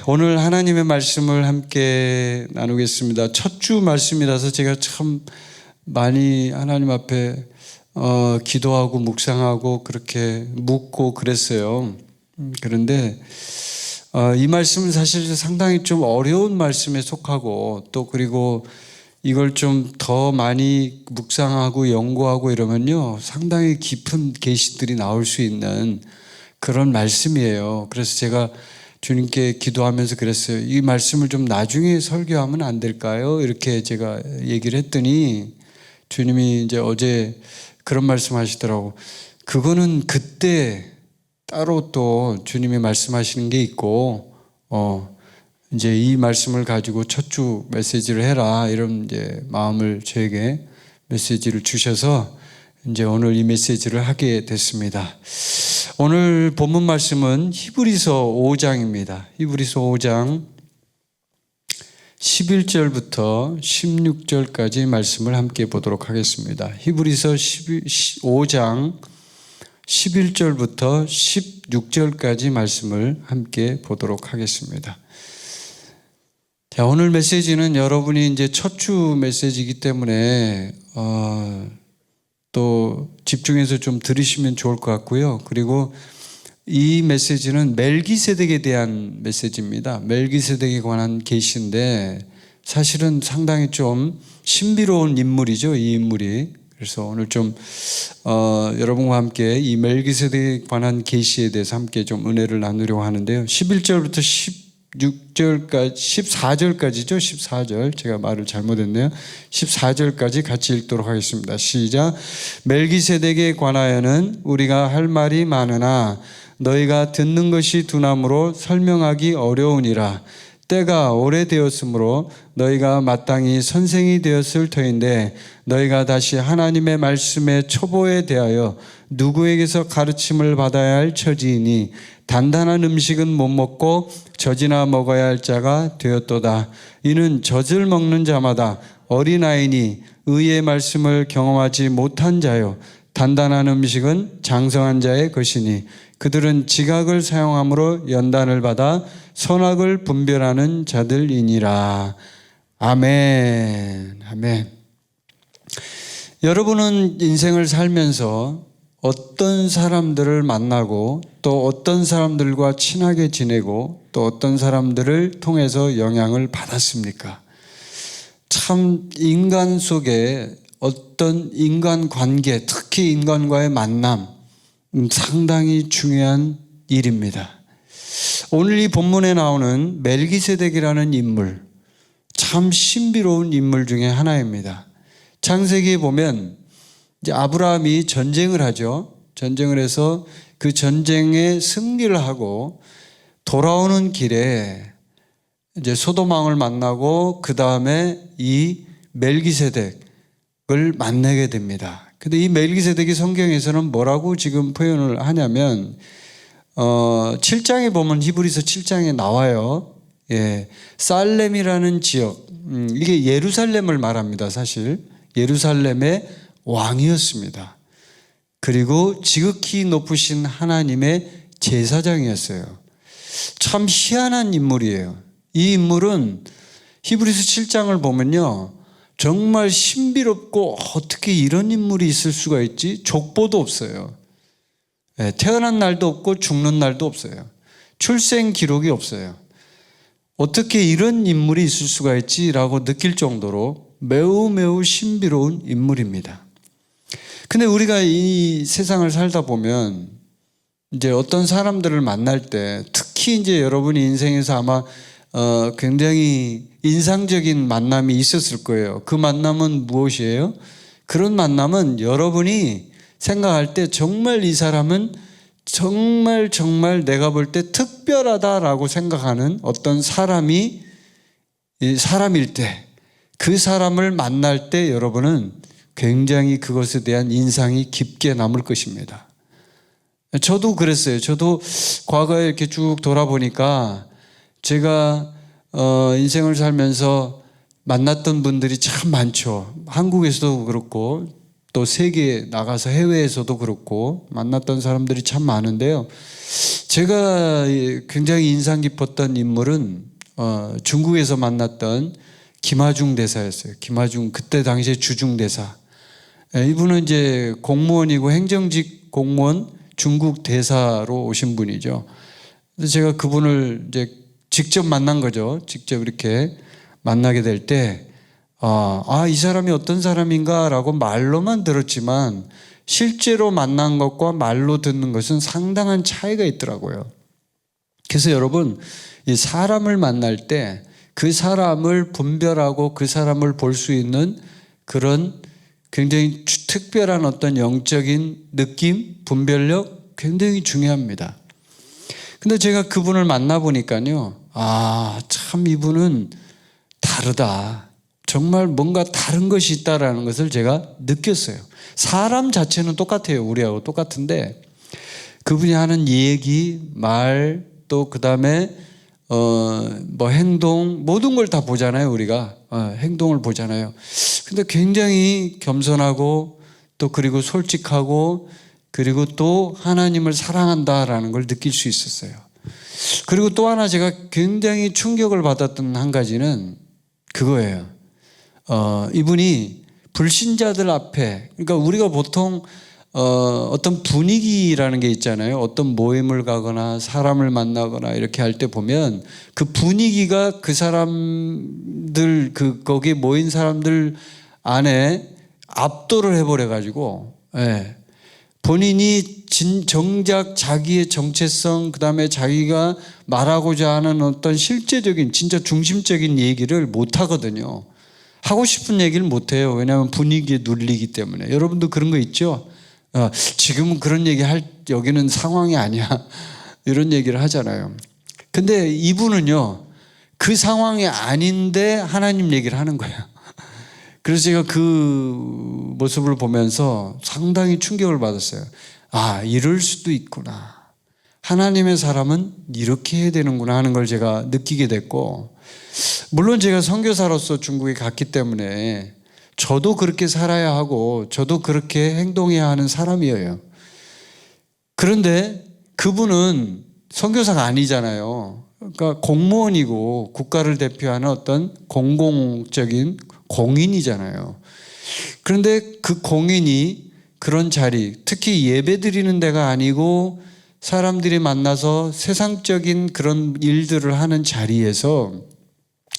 오늘 하나님의 말씀을 함께 나누겠습니다. 첫 주 말씀이라서 제가 참 많이 하나님 앞에 기도하고 묵상하고 그렇게 묻고 그랬어요. 그런데 이 말씀은 사실 상당히 좀 어려운 말씀에 속하고 또 그리고 이걸 좀 더 많이 묵상하고 연구하고 이러면요 상당히 깊은 계시들이 나올 수 있는 그런 말씀이에요. 그래서 제가 주님께 기도하면서 그랬어요. 이 말씀을 좀 나중에 설교하면 안 될까요? 이렇게 제가 얘기를 했더니 주님이 이제 어제 그런 말씀 하시더라고. 그거는 그때 따로 또 주님이 말씀하시는 게 있고, 이제 이 말씀을 가지고 첫 주 메시지를 해라. 이런 이제 마음을 저에게 메시지를 주셔서 이제 오늘 이 메시지를 하게 됐습니다. 오늘 본문 말씀은 히브리서 5장입니다. 히브리서 5장 11절부터 16절까지 말씀을 함께 보도록 하겠습니다. 히브리서 5장 11절부터 16절까지 말씀을 함께 보도록 하겠습니다. 자, 오늘 메시지는 여러분이 이제 첫 주 메시지이기 때문에 또 집중해서 좀 들으시면 좋을 것 같고요. 그리고 이 메시지는 멜기세덱에 대한 메시지입니다. 멜기세덱에 관한 계시인데 사실은 상당히 좀 신비로운 인물이죠. 이 인물이. 그래서 오늘 좀 여러분과 함께 이 멜기세덱에 관한 계시에 대해서 함께 좀 은혜를 나누려고 하는데요. 11절부터 16절까지 14절까지죠. 14절 제가 말을 잘못했네요. 14절까지 같이 읽도록 하겠습니다. 시작. 멜기세덱에 관하여는 우리가 할 말이 많으나 너희가 듣는 것이 두나무로 설명하기 어려우니라. 때가 오래되었으므로 너희가 마땅히 선생이 되었을 터인데 너희가 다시 하나님의 말씀의 초보에 대하여 누구에게서 가르침을 받아야 할 처지이니 단단한 음식은 못 먹고 젖이나 먹어야 할 자가 되었도다. 이는 젖을 먹는 자마다 어린아이니 의의 말씀을 경험하지 못한 자요 단단한 음식은 장성한 자의 것이니 그들은 지각을 사용함으로 연단을 받아 선악을 분별하는 자들이니라. 아멘. 아멘. 여러분은 인생을 살면서 어떤 사람들을 만나고 또 어떤 사람들과 친하게 지내고 또 어떤 사람들을 통해서 영향을 받았습니까? 참 인간 속에 어떤 인간관계, 특히 인간과의 만남 상당히 중요한 일입니다. 오늘 이 본문에 나오는 멜기세덱이라는 인물, 참 신비로운 인물 중에 하나입니다. 창세기에 보면 이제 아브라함이 전쟁을 하죠. 전쟁을 해서 그 전쟁에 승리를 하고 돌아오는 길에 이제 소돔왕을 만나고 그 다음에 이 멜기세덱을 만나게 됩니다. 근데 이 멜기세덱이 성경에서는 뭐라고 지금 표현을 하냐면 7장에 보면 히브리서 7장에 나와요. 살렘이라는 지역, 이게 예루살렘을 말합니다. 사실 예루살렘의 왕이었습니다. 그리고 지극히 높으신 하나님의 제사장이었어요. 참 희한한 인물이에요. 이 인물은 히브리서 7장을 보면요 정말 신비롭고 어떻게 이런 인물이 있을 수가 있지? 족보도 없어요. 태어난 날도 없고 죽는 날도 없어요. 출생 기록이 없어요. 어떻게 이런 인물이 있을 수가 있지라고 느낄 정도로 매우 매우 신비로운 인물입니다. 근데 우리가 이 세상을 살다 보면 이제 어떤 사람들을 만날 때 특히 이제 여러분이 인생에서 아마 굉장히 인상적인 만남이 있었을 거예요. 그 만남은 무엇이에요? 그런 만남은 여러분이 생각할 때 정말 이 사람은 정말 내가 볼 때 특별하다라고 생각하는 어떤 사람일 때 그 사람을 만날 때 여러분은 굉장히 그것에 대한 인상이 깊게 남을 것입니다. 저도 그랬어요. 저도 과거에 이렇게 쭉 돌아보니까 제가 인생을 살면서 만났던 분들이 참 많죠. 한국에서도 그렇고 또 세계에 나가서 해외에서도 그렇고 만났던 사람들이 참 많은데요. 제가 굉장히 인상 깊었던 인물은 중국에서 만났던 김하중 대사였어요. 김하중 그때 당시에 주중 대사. 이분은 이제 공무원이고 행정직 공무원 중국 대사로 오신 분이죠. 그래서 제가 그분을 이제 직접 만난 거죠. 직접 이렇게 만나게 될 때, 이 사람이 어떤 사람인가라고 말로만 들었지만 실제로 만난 것과 말로 듣는 것은 상당한 차이가 있더라고요. 그래서 여러분, 이 사람을 만날 때 그 사람을 분별하고 그 사람을 볼 수 있는 그런 굉장히 특별한 어떤 영적인 느낌, 분별력 굉장히 중요합니다. 근데 제가 그분을 만나보니까요, 참 이분은 다르다. 정말 뭔가 다른 것이 있다라는 것을 제가 느꼈어요. 사람 자체는 똑같아요. 우리하고 똑같은데 그분이 하는 얘기, 말, 또 그 다음에 행동, 모든 걸 다 보잖아요. 우리가 행동을 보잖아요. 근데 굉장히 겸손하고 또 그리고 솔직하고 그리고 또 하나님을 사랑한다라는 걸 느낄 수 있었어요. 그리고 또 하나 제가 굉장히 충격을 받았던 한 가지는 그거예요. 이분이 불신자들 앞에, 그러니까 우리가 보통 어떤 분위기라는 게 있잖아요. 어떤 모임을 가거나 사람을 만나거나 이렇게 할 때 보면 그 분위기가 그 사람들, 거기에 모인 사람들 안에 압도를 해버려가지고, 본인이 정작 자기의 정체성, 그 다음에 자기가 말하고자 하는 어떤 실제적인, 진짜 중심적인 얘기를 못 하거든요. 하고 싶은 얘기를 못 해요. 왜냐하면 분위기에 눌리기 때문에. 여러분도 그런 거 있죠? 지금은 그런 얘기 여기는 상황이 아니야. 이런 얘기를 하잖아요. 근데 이분은요, 그 상황이 아닌데 하나님 얘기를 하는 거예요. 그래서 제가 그 모습을 보면서 상당히 충격을 받았어요. 이럴 수도 있구나. 하나님의 사람은 이렇게 해야 되는구나 하는 걸 제가 느끼게 됐고, 물론 제가 선교사로서 중국에 갔기 때문에 저도 그렇게 살아야 하고 저도 그렇게 행동해야 하는 사람이에요. 그런데 그분은 선교사가 아니잖아요. 그러니까 공무원이고 국가를 대표하는 어떤 공공적인 공인이잖아요. 그런데 그 공인이 그런 자리, 특히 예배 드리는 데가 아니고 사람들이 만나서 세상적인 그런 일들을 하는 자리에서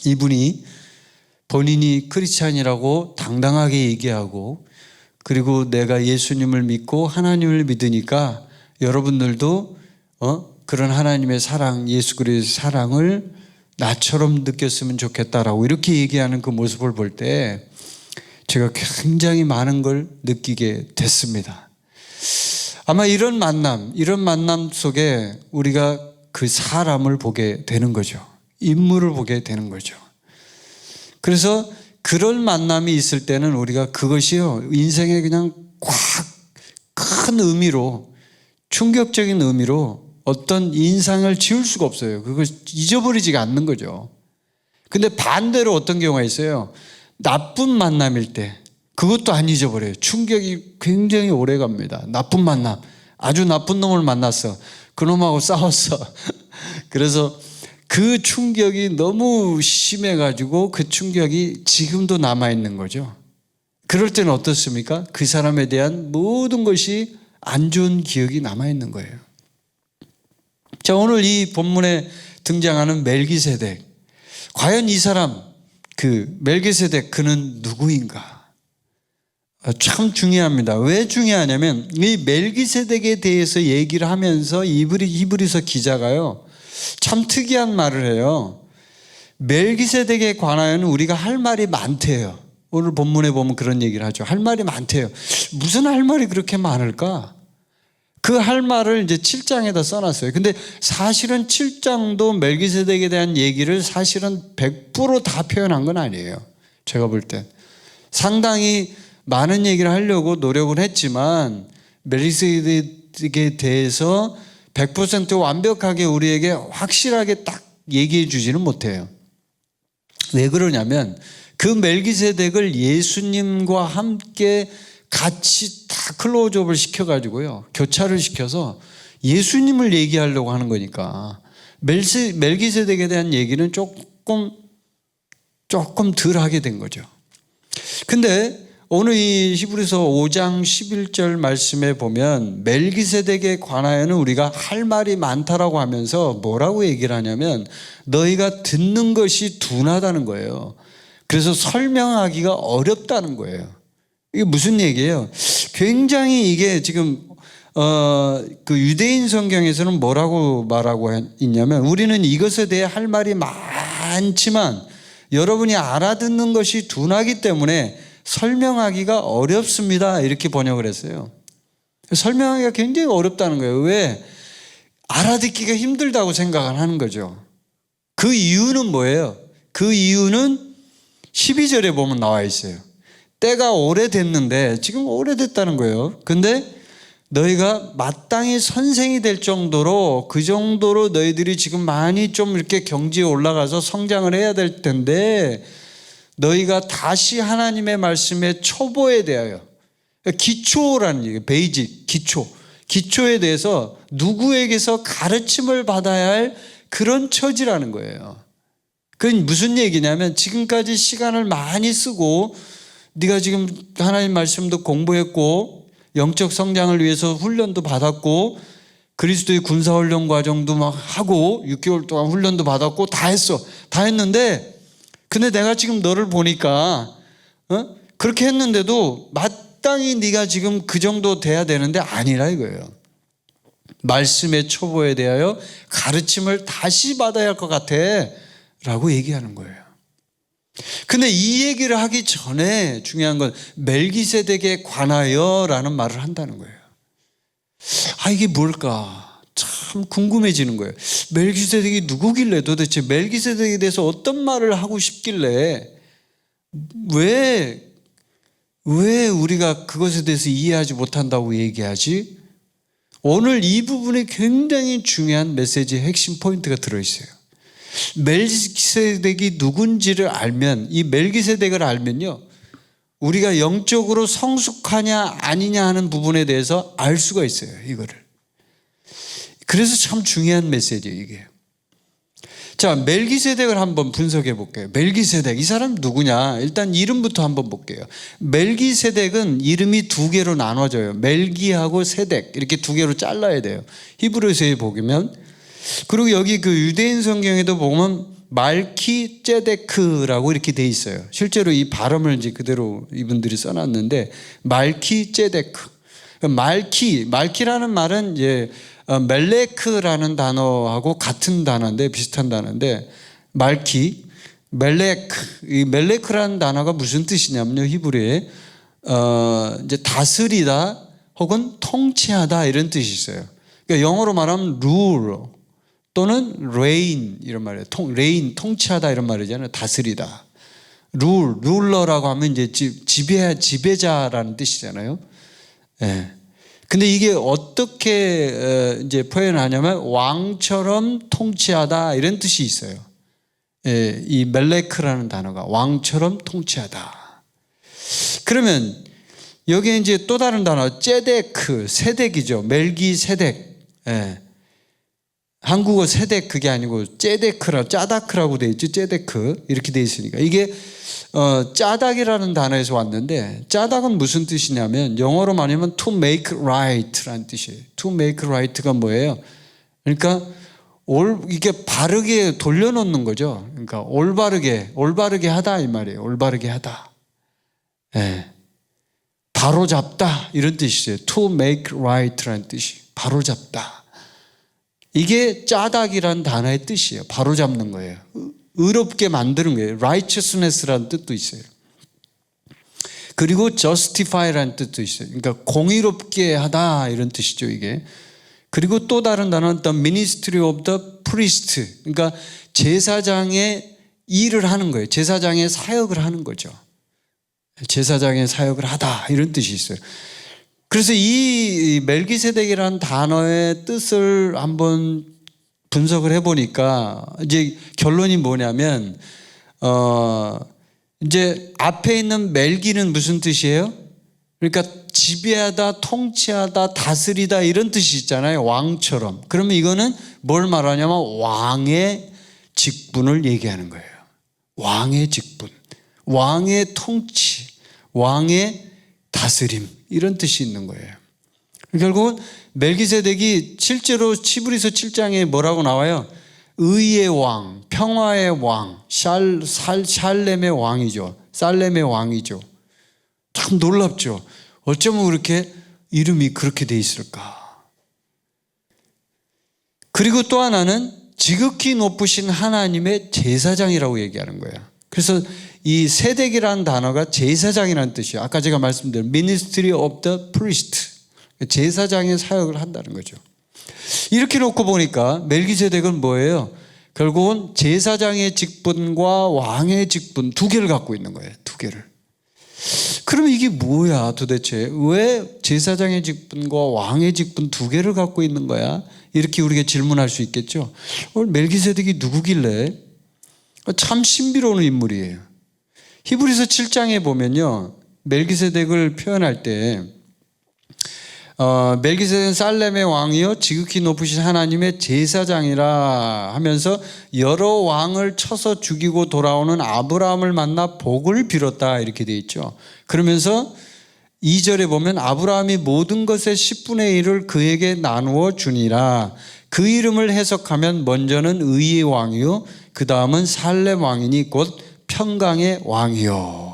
이분이 본인이 크리스찬이라고 당당하게 얘기하고, 그리고 내가 예수님을 믿고 하나님을 믿으니까 여러분들도 그런 하나님의 사랑, 예수 그리스도의 사랑을 나처럼 느꼈으면 좋겠다라고 이렇게 얘기하는 그 모습을 볼 때 제가 굉장히 많은 걸 느끼게 됐습니다. 아마 이런 만남 속에 우리가 그 사람을 보게 되는 거죠. 인물을 보게 되는 거죠. 그래서 그런 만남이 있을 때는 우리가 그것이요, 인생의 그냥 큰 의미로, 충격적인 의미로 어떤 인상을 지울 수가 없어요. 그걸 잊어버리지가 않는 거죠. 근데 반대로 어떤 경우가 있어요. 나쁜 만남일 때 그것도 안 잊어버려요. 충격이 굉장히 오래 갑니다. 나쁜 만남, 아주 나쁜 놈을 만났어. 그놈하고 싸웠어. 그래서 그 충격이 너무 심해가지고 그 충격이 지금도 남아있는 거죠. 그럴 때는 어떻습니까? 그 사람에 대한 모든 것이 안 좋은 기억이 남아있는 거예요. 자, 오늘 이 본문에 등장하는 멜기세덱, 과연 이 사람, 그 멜기세덱, 그는 누구인가? 참 중요합니다. 왜 중요하냐면 이 멜기세덱에 대해서 얘기를 하면서 히브리서 기자가요, 참 특이한 말을 해요. 멜기세덱에 관하여는 우리가 할 말이 많대요. 오늘 본문에 보면 그런 얘기를 하죠. 할 말이 많대요. 무슨 할 말이 그렇게 많을까? 그 할 말을 이제 7장에다 써놨어요. 근데 사실은 7장도 멜기세덱에 대한 얘기를 사실은 100% 다 표현한 건 아니에요. 제가 볼 때. 상당히 많은 얘기를 하려고 노력을 했지만 멜기세덱에 대해서 100% 완벽하게 우리에게 확실하게 딱 얘기해 주지는 못해요. 왜 그러냐면 그 멜기세덱을 예수님과 함께 같이 다 클로즈업을 시켜가지고요. 교차를 시켜서 예수님을 얘기하려고 하는 거니까 멜기세덱에 대한 얘기는 조금 덜 하게 된 거죠. 근데 오늘 이 히브리서 5장 11절 말씀에 보면 멜기세덱에 관하여는 우리가 할 말이 많다라고 하면서 뭐라고 얘기를 하냐면 너희가 듣는 것이 둔하다는 거예요. 그래서 설명하기가 어렵다는 거예요. 이게 무슨 얘기예요? 굉장히 이게 지금 그 유대인 성경에서는 뭐라고 말하고 있냐면 우리는 이것에 대해 할 말이 많지만 여러분이 알아듣는 것이 둔하기 때문에 설명하기가 어렵습니다. 이렇게 번역을 했어요. 설명하기가 굉장히 어렵다는 거예요. 왜? 알아듣기가 힘들다고 생각을 하는 거죠. 그 이유는 뭐예요? 그 이유는 12절에 보면 나와 있어요. 때가 오래됐는데 지금 오래됐다는 거예요. 근데 너희가 마땅히 선생이 될 정도로 그 정도로 너희들이 지금 많이 좀 이렇게 경지에 올라가서 성장을 해야 될 텐데 너희가 다시 하나님의 말씀의 초보에 대하여 기초라는 얘기예요. 베이직, 기초에 대해서 누구에게서 가르침을 받아야 할 그런 처지라는 거예요. 그건 무슨 얘기냐면 지금까지 시간을 많이 쓰고 네가 지금 하나님 말씀도 공부했고 영적 성장을 위해서 훈련도 받았고 그리스도의 군사훈련 과정도 막 하고 6개월 동안 훈련도 받았고 다 했는데 근데 내가 지금 너를 보니까 그렇게 했는데도 마땅히 네가 지금 그 정도 돼야 되는데 아니라 이거예요. 말씀의 초보에 대하여 가르침을 다시 받아야 할 것 같아 라고 얘기하는 거예요. 근데 이 얘기를 하기 전에 중요한 건 멜기세덱에 관하여 라는 말을 한다는 거예요. 이게 뭘까? 참 궁금해지는 거예요. 멜기세덱이 누구길래 도대체 멜기세덱에 대해서 어떤 말을 하고 싶길래 왜 우리가 그것에 대해서 이해하지 못한다고 얘기하지? 오늘 이 부분에 굉장히 중요한 메시지의 핵심 포인트가 들어있어요. 멜기세덱이 누군지를 알면 이 멜기세덱을 알면요 우리가 영적으로 성숙하냐 아니냐 하는 부분에 대해서 알 수가 있어요. 이거를. 그래서 참 중요한 메시지예요 이게. 자, 멜기세덱을 한번 분석해 볼게요. 멜기세덱 이 사람 누구냐? 일단 이름부터 한번 볼게요. 멜기세덱은 이름이 두 개로 나눠져요. 멜기하고 세덱 이렇게 두 개로 잘라야 돼요. 히브리서에 보면. 그리고 여기 그 유대인 성경에도 보면 말키ጼ데크라고 이렇게 돼 있어요. 실제로 이 발음을 이제 그대로 이분들이 써놨는데 말키ጼ데크. 말키라는 말은 이제 멜레크라는 단어하고 같은 단어인데 비슷한 단어인데 멜레크. 이 멜레크라는 단어가 무슨 뜻이냐면요 히브리에 이제 다스리다 혹은 통치하다 이런 뜻이 있어요. 그러니까 영어로 말하면 rule 또는 reign 이런 말이에요. reign 통치하다 이런 말이잖아요. 다스리다. 룰러라고 하면 이제 지배자라는 뜻이잖아요. 예. 근데 이게 어떻게 이제 표현하냐면 왕처럼 통치하다 이런 뜻이 있어요. 예, 이 멜레크라는 단어가 왕처럼 통치하다. 그러면 여기에 이제 또 다른 단어 ጼ데크, 세덱이죠. 멜기세덱. 예. 한국어 세덱 그게 아니고 짜다크라고 돼 있죠. ጼ데크 이렇게 돼 있으니까 이게 짜닥이라는 단어에서 왔는데 짜닥은 무슨 뜻이냐면 영어로 말하면 to make right라는 뜻이에요. to make right가 뭐예요? 그러니까 이게 바르게 돌려놓는 거죠. 그러니까 올바르게 하다 이 말이에요. 올바르게 하다. 네. 바로 잡다 이런 뜻이에요. to make right라는 뜻이 바로 잡다. 이게 짜닥이라는 단어의 뜻이에요. 바로 잡는 거예요. 의롭게 만드는 거예요. righteousness라는 뜻도 있어요. 그리고 justify라는 뜻도 있어요. 그러니까 공의롭게 하다 이런 뜻이죠 이게. 그리고 또 다른 단어는 the ministry of the priest. 그러니까 제사장의 일을 하는 거예요. 제사장의 사역을 하는 거죠. 제사장의 사역을 하다 이런 뜻이 있어요. 그래서 이 멜기세덱이라는 단어의 뜻을 한번 분석을 해보니까 이제 결론이 뭐냐면 이제 앞에 있는 멜기는 무슨 뜻이에요? 그러니까 지배하다, 통치하다, 다스리다 이런 뜻이 있잖아요. 왕처럼. 그러면 이거는 뭘 말하냐면 왕의 직분을 얘기하는 거예요. 왕의 직분, 왕의 통치, 왕의 다스림 이런 뜻이 있는 거예요. 결국은 멜기세덱이 실제로 히브리서 7장에 뭐라고 나와요? 의의 왕, 평화의 왕, 샬렘의 왕이죠. 살렘의 왕이죠. 참 놀랍죠. 어쩌면 그렇게 이름이 그렇게 돼 있을까. 그리고 또 하나는 지극히 높으신 하나님의 제사장이라고 얘기하는 거예요. 그래서 이 세덱이라는 단어가 제사장이라는 뜻이에요. 아까 제가 말씀드린 Ministry of the Priest, 제사장의 사역을 한다는 거죠. 이렇게 놓고 보니까 멜기세덱은 뭐예요? 결국은 제사장의 직분과 왕의 직분 두 개를 갖고 있는 거예요. 두 개를. 그러면 이게 뭐야 도대체? 왜 제사장의 직분과 왕의 직분 두 개를 갖고 있는 거야? 이렇게 우리가 질문할 수 있겠죠. 오늘 멜기세덱이 누구길래? 참 신비로운 인물이에요. 히브리서 7장에 보면요, 멜기세덱을 표현할 때 멜기세덱은 살렘의 왕이요 지극히 높으신 하나님의 제사장이라 하면서 여러 왕을 쳐서 죽이고 돌아오는 아브라함을 만나 복을 빌었다 이렇게 돼 있죠. 그러면서 2절에 보면 아브라함이 모든 것의 10분의 1을 그에게 나누어 주니라. 그 이름을 해석하면 먼저는 의의 왕이요 그 다음은 살렘 왕이니 곧 평강의 왕이요.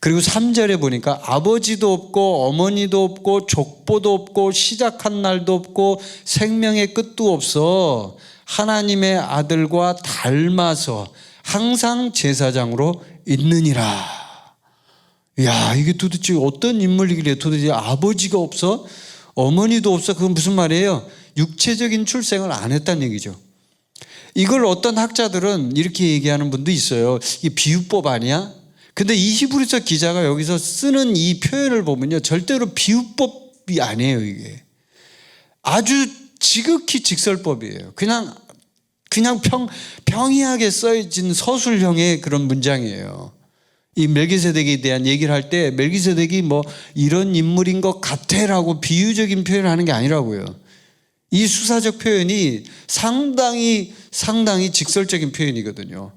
그리고 3절에 보니까 아버지도 없고 어머니도 없고 족보도 없고 시작한 날도 없고 생명의 끝도 없어 하나님의 아들과 닮아서 항상 제사장으로 있느니라. 야, 이게 도대체 어떤 인물이길래 도대체 아버지가 없어? 어머니도 없어? 그건 무슨 말이에요? 육체적인 출생을 안 했다는 얘기죠. 이걸 어떤 학자들은 이렇게 얘기하는 분도 있어요. 이게 비유법 아니야? 근데 이 히브리서 기자가 여기서 쓰는 이 표현을 보면요, 절대로 비유법이 아니에요. 이게 아주 지극히 직설법이에요. 그냥 평이하게 써진 서술형의 그런 문장이에요. 이 멜기세덱에 대한 얘기를 할 때 멜기세덱이 뭐 이런 인물인 것 같아라고 비유적인 표현을 하는 게 아니라고요. 이 수사적 표현이 상당히 직설적인 표현이거든요.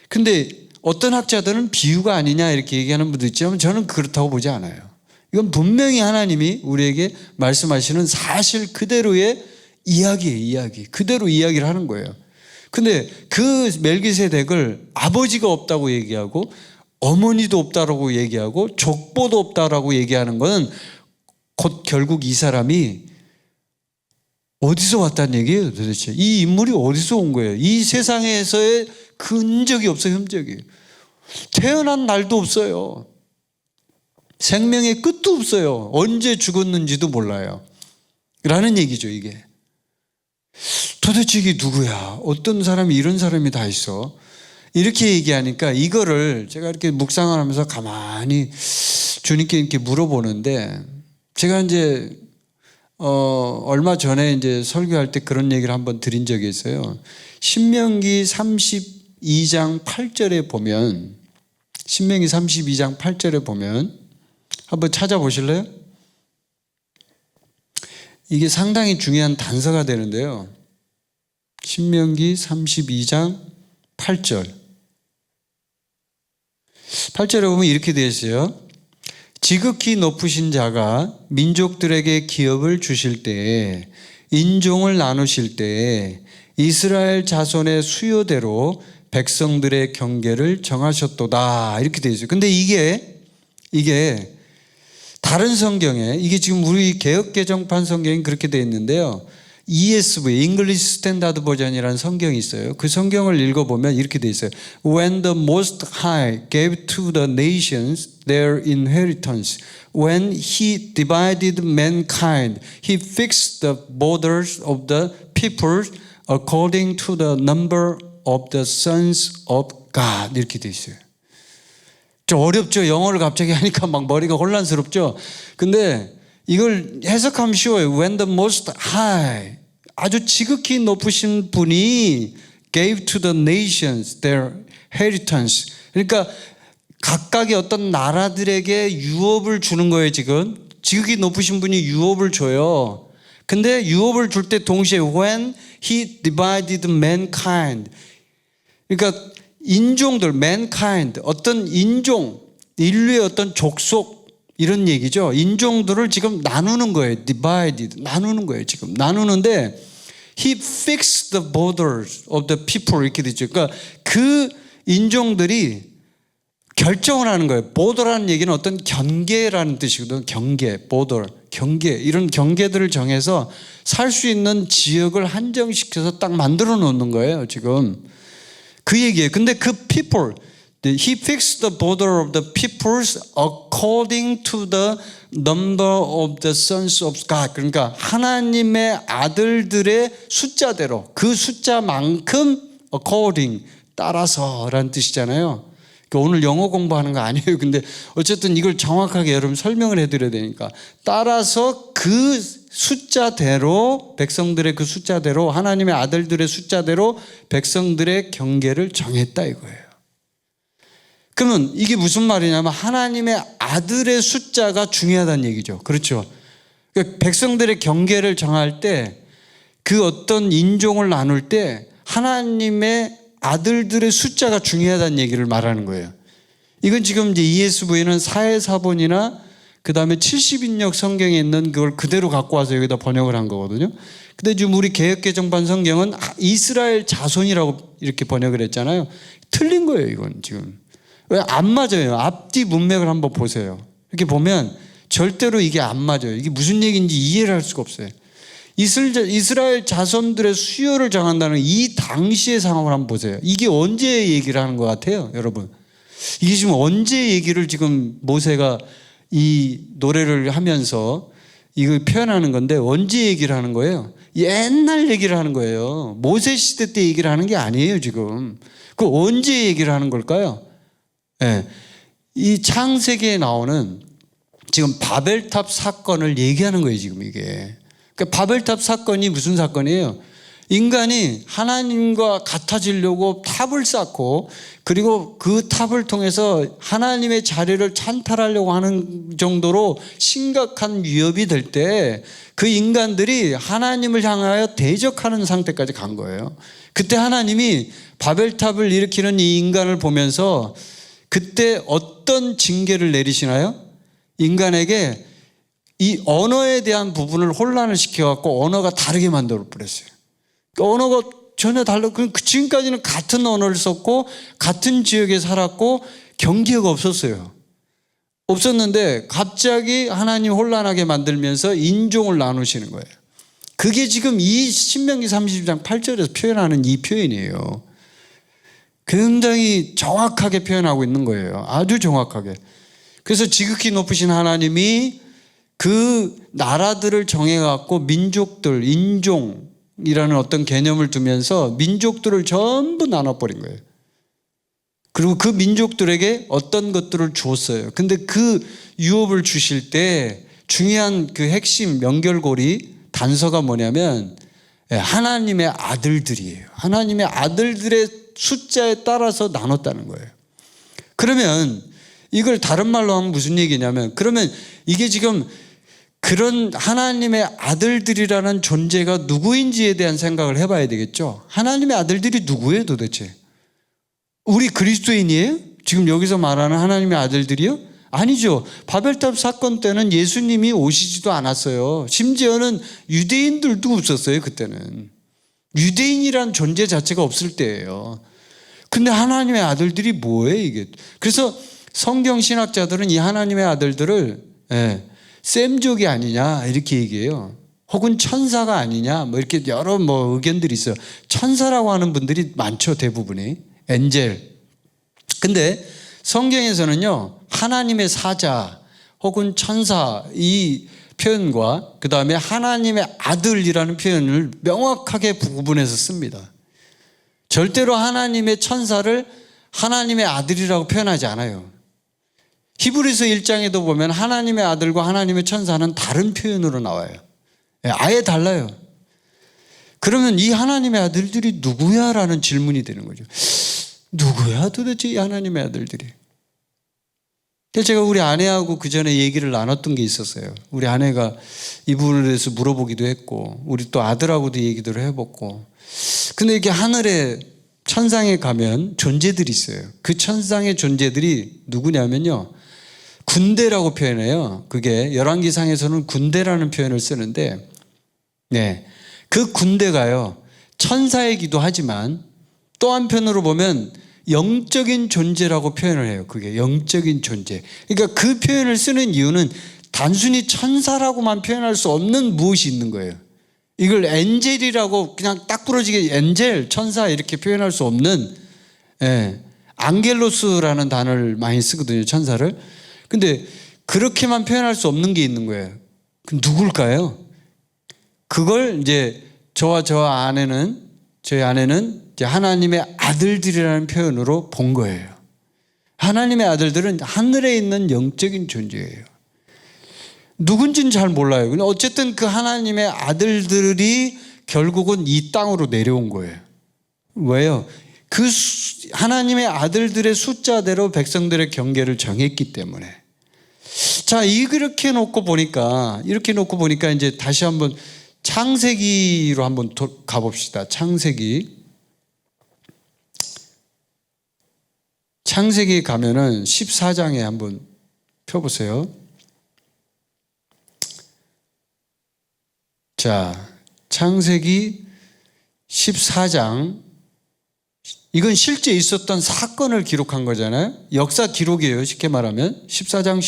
근데 어떤 학자들은 비유가 아니냐 이렇게 얘기하는 분도 있지만 저는 그렇다고 보지 않아요. 이건 분명히 하나님이 우리에게 말씀하시는 사실 그대로의 이야기예요. 이야기. 그대로 이야기를 하는 거예요. 근데 그 멜기세덱을 아버지가 없다고 얘기하고 어머니도 없다라고 얘기하고 족보도 없다라고 얘기하는 것은 곧 결국 이 사람이 어디서 왔다는 얘기예요 도대체. 이 인물이 어디서 온 거예요? 이 세상에서의 흔적이 없어요. 흔적이. 태어난 날도 없어요. 생명의 끝도 없어요. 언제 죽었는지도 몰라요. 라는 얘기죠 이게. 도대체 이게 누구야? 어떤 사람이 이런 사람이 다 있어? 이렇게 얘기하니까 이거를 제가 이렇게 묵상을 하면서 가만히 주님께 이렇게 물어보는데 제가 이제 얼마 전에 이제 설교할 때 그런 얘기를 한번 드린 적이 있어요. 신명기 32장 8절에 보면 신명기 32장 8절에 보면 한번 찾아보실래요? 이게 상당히 중요한 단서가 되는데요. 신명기 32장 8절. 8절에 보면 이렇게 되어 있어요. 지극히 높으신 자가 민족들에게 기업을 주실 때에 인종을 나누실 때에 이스라엘 자손의 수요대로 백성들의 경계를 정하셨도다 이렇게 되어 있어요. 근데 이게 다른 성경에 이게 지금 우리 개역개정판 성경이 그렇게 되어 있는데요. ESV, English Standard Version이라는 성경이 있어요. 그 성경을 읽어보면 이렇게 되어 있어요. When the Most High gave to the nations their inheritance, when He divided mankind, He fixed the borders of the peoples according to the number of the sons of God. 이렇게 되어 있어요. 좀 어렵죠? 영어를 갑자기 하니까 막 머리가 혼란스럽죠? 근데 이걸 해석하면 쉬워요. When the most high, 아주 지극히 높으신 분이 gave to the nations their inheritance. 그러니까 각각의 어떤 나라들에게 유업을 주는 거예요. 지금 지극히 높으신 분이 유업을 줘요. 근데 유업을 줄 때 동시에 when he divided mankind, 그러니까 인종들, mankind, 어떤 인종, 인류의 어떤 족속 이런 얘기죠. 인종들을 지금 나누는 거예요. divided, 나누는 거예요. 지금 나누는데 he fixed the borders of the people 이렇게 되죠. 그러니까 그 인종들이 결정을 하는 거예요. border라는 얘기는 어떤 경계라는 뜻이거든요. 경계, border, 경계, 이런 경계들을 정해서 살 수 있는 지역을 한정시켜서 딱 만들어 놓는 거예요. 지금 그 얘기예요. 근데 그 people, he fixed the border of the peoples according to the number of the sons of God. 그러니까 하나님의 아들들의 숫자대로, 그 숫자만큼 according, 따라서라는 뜻이잖아요. 오늘 영어 공부하는 거 아니에요. 근데 어쨌든 이걸 정확하게 여러분 설명을 해드려야 되니까, 따라서 그 숫자대로, 백성들의 그 숫자대로, 하나님의 아들들의 숫자대로 백성들의 경계를 정했다 이거예요. 그러면 이게 무슨 말이냐면 하나님의 아들의 숫자가 중요하다는 얘기죠. 그렇죠. 그러니까 백성들의 경계를 정할 때, 그 어떤 인종을 나눌 때 하나님의 아들들의 숫자가 중요하다는 얘기를 말하는 거예요. 이건 지금 이제 ESV는 사회사본이나 그 다음에 70인역 성경에 있는 그걸 그대로 갖고 와서 여기다 번역을 한 거거든요. 근데 지금 우리 개역개정판 성경은 이스라엘 자손이라고 이렇게 번역을 했잖아요. 틀린 거예요, 이건 지금. 왜 안 맞아요? 앞뒤 문맥을 한번 보세요. 이렇게 보면 절대로 이게 안 맞아요. 이게 무슨 얘기인지 이해를 할 수가 없어요. 이스라엘 자손들의 수요를 정한다는 이 당시의 상황을 한번 보세요. 이게 언제 얘기를 하는 것 같아요, 여러분? 이게 지금 언제 얘기를 지금 모세가 이 노래를 하면서 이걸 표현하는 건데 언제 얘기를 하는 거예요? 옛날 얘기를 하는 거예요. 모세 시대 때 얘기를 하는 게 아니에요, 지금. 그 언제 얘기를 하는 걸까요? 네. 이 창세기에 나오는 지금 바벨탑 사건을 얘기하는 거예요, 지금 이게. 그러니까 바벨탑 사건이 무슨 사건이에요? 인간이 하나님과 같아지려고 탑을 쌓고, 그리고 그 탑을 통해서 하나님의 자리를 찬탈하려고 하는 정도로 심각한 위협이 될 때 그 인간들이 하나님을 향하여 대적하는 상태까지 간 거예요. 그때 하나님이 바벨탑을 일으키는 이 인간을 보면서 그때 어떤 징계를 내리시나요? 인간에게 이 언어에 대한 부분을 혼란을 시켜갖고 언어가 다르게 만들어 버렸어요. 언어가 전혀 달라. 지금까지는 같은 언어를 썼고 같은 지역에 살았고 경계가 없었어요. 없었는데 갑자기 하나님 혼란하게 만들면서 인종을 나누시는 거예요. 그게 지금 이 신명기 32장 8절에서 표현하는 이 표현이에요. 굉장히 정확하게 표현하고 있는 거예요. 아주 정확하게. 그래서 지극히 높으신 하나님이 그 나라들을 정해갖고 민족들, 인종이라는 어떤 개념을 두면서 민족들을 전부 나눠버린 거예요. 그리고 그 민족들에게 어떤 것들을 주었어요. 근데 그 유업을 주실 때 중요한 그 핵심 연결고리 단서가 뭐냐면 하나님의 아들들이에요. 하나님의 아들들의 숫자에 따라서 나눴다는 거예요. 그러면 이걸 다른 말로 하면 무슨 얘기냐면, 그러면 이게 지금 그런 하나님의 아들들이라는 존재가 누구인지에 대한 생각을 해봐야 되겠죠. 하나님의 아들들이 누구예요 도대체? 우리 그리스도인이에요? 지금 여기서 말하는 하나님의 아들들이요? 아니죠. 바벨탑 사건 때는 예수님이 오시지도 않았어요. 심지어는 유대인들도 없었어요. 그때는 유대인이란 존재 자체가 없을 때예요. 근데 하나님의 아들들이 뭐예요 이게? 그래서 성경 신학자들은 이 하나님의 아들들을 셈족이 아니냐 이렇게 얘기해요. 혹은 천사가 아니냐 뭐 이렇게 여러 의견들이 있어요. 천사라고 하는 분들이 많죠. 대부분이 엔젤. 근데 성경에서는요 하나님의 사자 혹은 천사 이 표현과 그 다음에 하나님의 아들이라는 표현을 명확하게 구분해서 씁니다. 절대로 하나님의 천사를 하나님의 아들이라고 표현하지 않아요. 히브리서 1장에도 보면 하나님의 아들과 하나님의 천사는 다른 표현으로 나와요. 아예 달라요. 그러면 이 하나님의 아들들이 누구야? 라는 질문이 되는 거죠. 누구야 도대체 이 하나님의 아들들이? 근데 제가 우리 아내하고 그 전에 얘기를 나눴던 게 있었어요. 우리 아내가 이 부분에 대해서 물어보기도 했고, 우리 또 아들하고도 얘기를 해봤고. 근데 이게 하늘에 천상에 가면 존재들이 있어요. 그 천상의 존재들이 누구냐면요, 군대라고 표현해요. 그게 열왕기상에서는 군대라는 표현을 쓰는데, 네, 그 군대가요 천사이기도 하지만 또 한편으로 보면 영적인 존재라고 표현을 해요. 그게 영적인 존재. 그러니까 그 표현을 쓰는 이유는 단순히 천사라고만 표현할 수 없는 무엇이 있는 거예요. 이걸 엔젤이라고 그냥 딱 부러지게 엔젤, 천사 이렇게 표현할 수 없는, 앙겔로스라는 단어를 많이 쓰거든요, 천사를. 근데 그렇게만 표현할 수 없는 게 있는 거예요. 그럼 누굴까요? 그걸 이제 저희 아내는 이제 하나님의 아들들이라는 표현으로 본 거예요. 하나님의 아들들은 하늘에 있는 영적인 존재예요. 누군지는 잘 몰라요. 근데 어쨌든 그 하나님의 아들들이 결국은 이 땅으로 내려온 거예요. 왜요? 그 하나님의 아들들의 숫자대로 백성들의 경계를 정했기 때문에. 자, 이렇게 놓고 보니까 이제 다시 한번 창세기로 한번 가봅시다. 창세기 가면은 14장에 한번 펴보세요. 자, 창세기 14장. 이건 실제 있었던 사건을 기록한 거잖아요. 역사 기록이에요. 쉽게 말하면 14장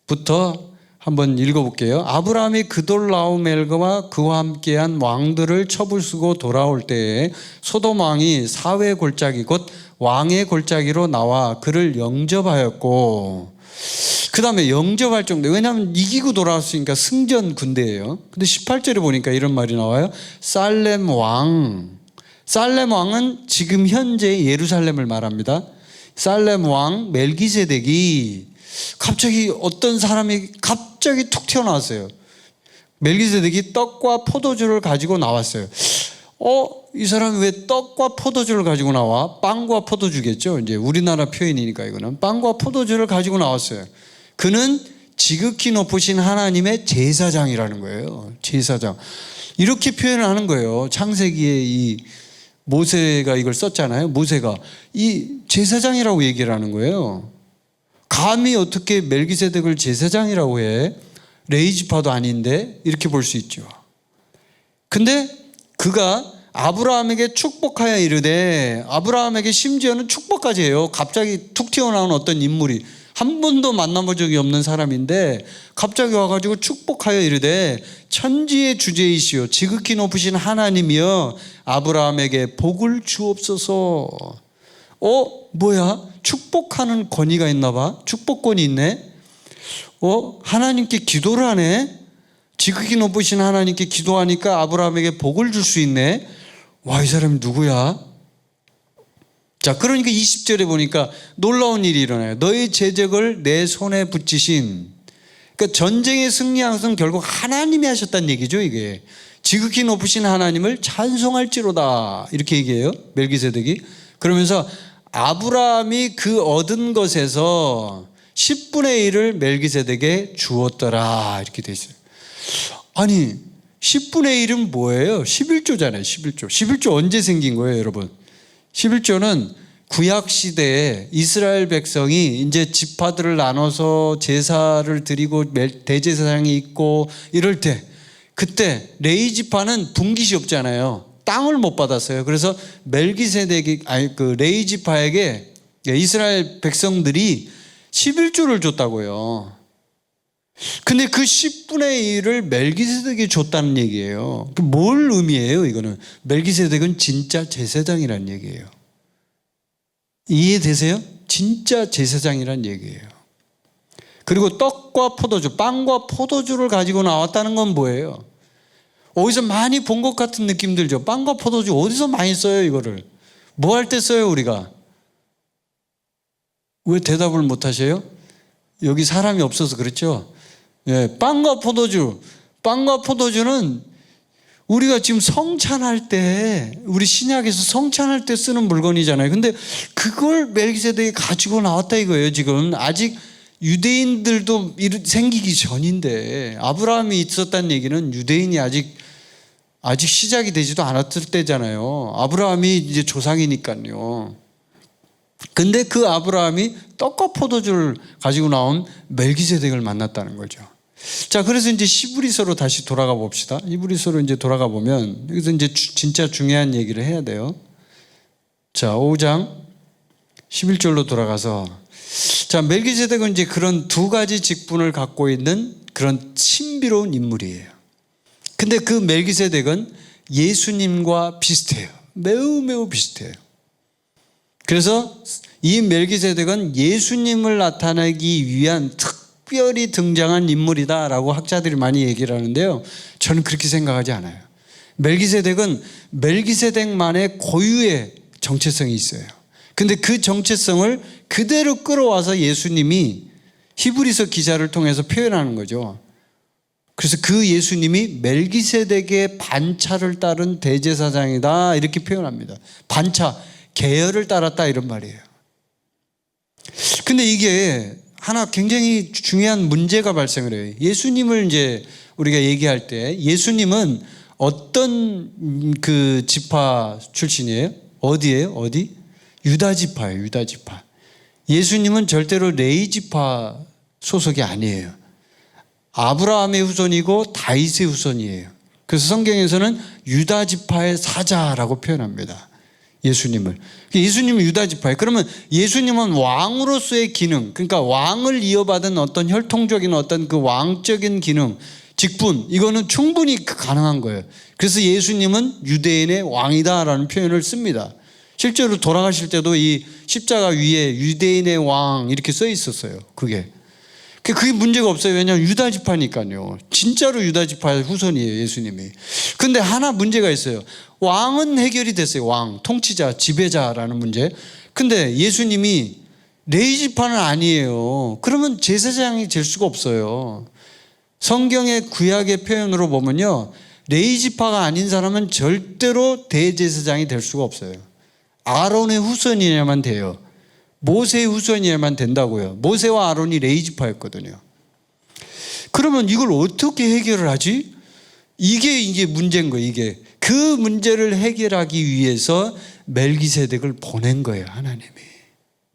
17절부터 한번 읽어볼게요. 아브라함이 그돌라오멜과 그와 함께한 왕들을 첩을 쓰고 돌아올 때에 소돔 왕이 사회 골짜기 곧 왕의 골짜기로 나와 그를 영접하였고, 그 다음에 영접할 정도, 왜냐하면 이기고 돌아왔으니까 승전 군대예요. 근데 18절에 보니까 이런 말이 나와요. 살렘 왕은 지금 현재 예루살렘을 말합니다. 살렘 왕 멜기세덱이 갑자기 어떤 사람이 갑자기 툭 튀어나왔어요. 멜기세덱이 떡과 포도주를 가지고 나왔어요. 이 사람이 왜 떡과 포도주를 가지고 나와? 빵과 포도주겠죠. 이제 우리나라 표현이니까 이거는 빵과 포도주를 가지고 나왔어요. 그는 지극히 높으신 하나님의 제사장이라는 거예요. 제사장. 이렇게 표현을 하는 거예요. 창세기에 이 모세가 이걸 썼잖아요. 모세가 이 제사장이라고 얘기를 하는 거예요. 감히 어떻게 멜기세덱을 제사장이라고 해? 레위지파도 아닌데 이렇게 볼 수 있죠. 근데 그가 아브라함에게 축복하여 이르되, 아브라함에게 심지어는 축복까지 해요. 갑자기 툭 튀어나온 어떤 인물이, 한 번도 만나본 적이 없는 사람인데 갑자기 와가지고 축복하여 이르되, 천지의 주제이시오 지극히 높으신 하나님이여 아브라함에게 복을 주옵소서. 뭐야? 축복하는 권위가 있나 봐. 축복권이 있네. 하나님께 기도를 하네. 지극히 높으신 하나님께 기도하니까 아브라함에게 복을 줄 수 있네. 와, 이 사람이 누구야? 자, 그러니까 20절에 보니까 놀라운 일이 일어나요. 너의 제적을 내 손에 붙이신. 그러니까 전쟁에 승리한 것은 결국 하나님이 하셨다는 얘기죠. 이게 지극히 높으신 하나님을 찬송할지로다 이렇게 얘기해요, 멜기세덱이. 그러면서 아브라함이 그 얻은 것에서 10분의 1을 멜기세덱에게 주었더라 이렇게 돼 있어요. 아니 10분의 1은 뭐예요? 11조잖아요. 11조 언제 생긴 거예요, 여러분? 11조는 구약시대에 이스라엘 백성이 이제 지파들을 나눠서 제사를 드리고 대제사장이 있고 이럴 때, 그때 레위지파는 분깃이 없잖아요. 땅을 못 받았어요. 그래서 멜기세덱이 레위지파에게 이스라엘 백성들이 11조를 줬다고요. 근데 그 10분의 1을 멜기세덱이 줬다는 얘기예요. 뭘 의미해요, 이거는? 멜기세덱은 진짜 제사장이라는 얘기예요. 이해되세요? 진짜 제사장이라는 얘기예요. 그리고 떡과 포도주, 빵과 포도주를 가지고 나왔다는 건 뭐예요? 어디서 많이 본 것 같은 느낌 들죠? 빵과 포도주 어디서 많이 써요, 이거를? 뭐 할 때 써요, 우리가? 왜 대답을 못 하세요? 여기 사람이 없어서 그렇죠? 예, 빵과 포도주는 우리가 지금 성찬할 때, 우리 신약에서 성찬할 때 쓰는 물건이잖아요. 근데 그걸 멜기세덱이 가지고 나왔다 이거예요. 지금 아직 유대인들도 생기기 전인데, 아브라함이 있었다는 얘기는 유대인이 아직 시작이 되지도 않았을 때잖아요. 아브라함이 이제 조상이니까요. 근데 그 아브라함이 떡과 포도주를 가지고 나온 멜기세덱을 만났다는 거죠. 자, 그래서 이제 히브리서로 다시 돌아가 봅시다. 히브리서로 이제 돌아가 보면 여기서 이제 진짜 중요한 얘기를 해야 돼요. 자, 5장 11절로 돌아가서, 자, 멜기세덱은 이제 그런 두 가지 직분을 갖고 있는 그런 신비로운 인물이에요. 근데 그 멜기세덱은 예수님과 비슷해요. 매우 비슷해요. 그래서 이 멜기세덱은 예수님을 나타내기 위한 특별히 등장한 인물이다라고 학자들이 많이 얘기를 하는데요. 저는 그렇게 생각하지 않아요. 멜기세덱은 멜기세덱만의 고유의 정체성이 있어요. 근데 그 정체성을 그대로 끌어와서 예수님이 히브리서 기자를 통해서 표현하는 거죠. 그래서 그 예수님이 멜기세덱의 반차를 따른 대제사장이다 이렇게 표현합니다. 반차, 계열을 따랐다 이런 말이에요. 근데 이게 하나 굉장히 중요한 문제가 발생을 해요. 예수님을 이제 우리가 얘기할 때 예수님은 어떤 그 지파 출신이에요? 어디예요? 어디? 유다 지파예요. 유다 지파. 예수님은 절대로 레위 지파 소속이 아니에요. 아브라함의 후손이고 다윗의 후손이에요. 그래서 성경에서는 유다 지파의 사자라고 표현합니다. 예수님을. 예수님은 유다 지파예요. 그러면 예수님은 왕으로서의 기능, 그러니까 왕을 이어받은 어떤 혈통적인 어떤 그 왕적인 기능, 직분, 이거는 충분히 가능한 거예요. 그래서 예수님은 유대인의 왕이다라는 표현을 씁니다. 실제로 돌아가실 때도 이 십자가 위에 유대인의 왕 이렇게 써 있었어요. 그게 문제가 없어요. 왜냐하면 유다 지파니까요. 진짜로 유다 지파의 후손이에요, 예수님이. 근데 하나 문제가 있어요. 왕은 해결이 됐어요. 왕, 통치자, 지배자라는 문제. 근데 예수님이 레위 지파는 아니에요. 그러면 제사장이 될 수가 없어요. 성경의 구약의 표현으로 보면요, 레위 지파가 아닌 사람은 절대로 대제사장이 될 수가 없어요. 아론의 후손이어야만 돼요. 모세의 후손이어야만 된다고요. 모세와 아론이 레위 지파였거든요. 그러면 이걸 어떻게 해결을 하지? 이게 문제인 거예요. 이게 그 문제를 해결하기 위해서 멜기세덱을 보낸 거예요, 하나님이.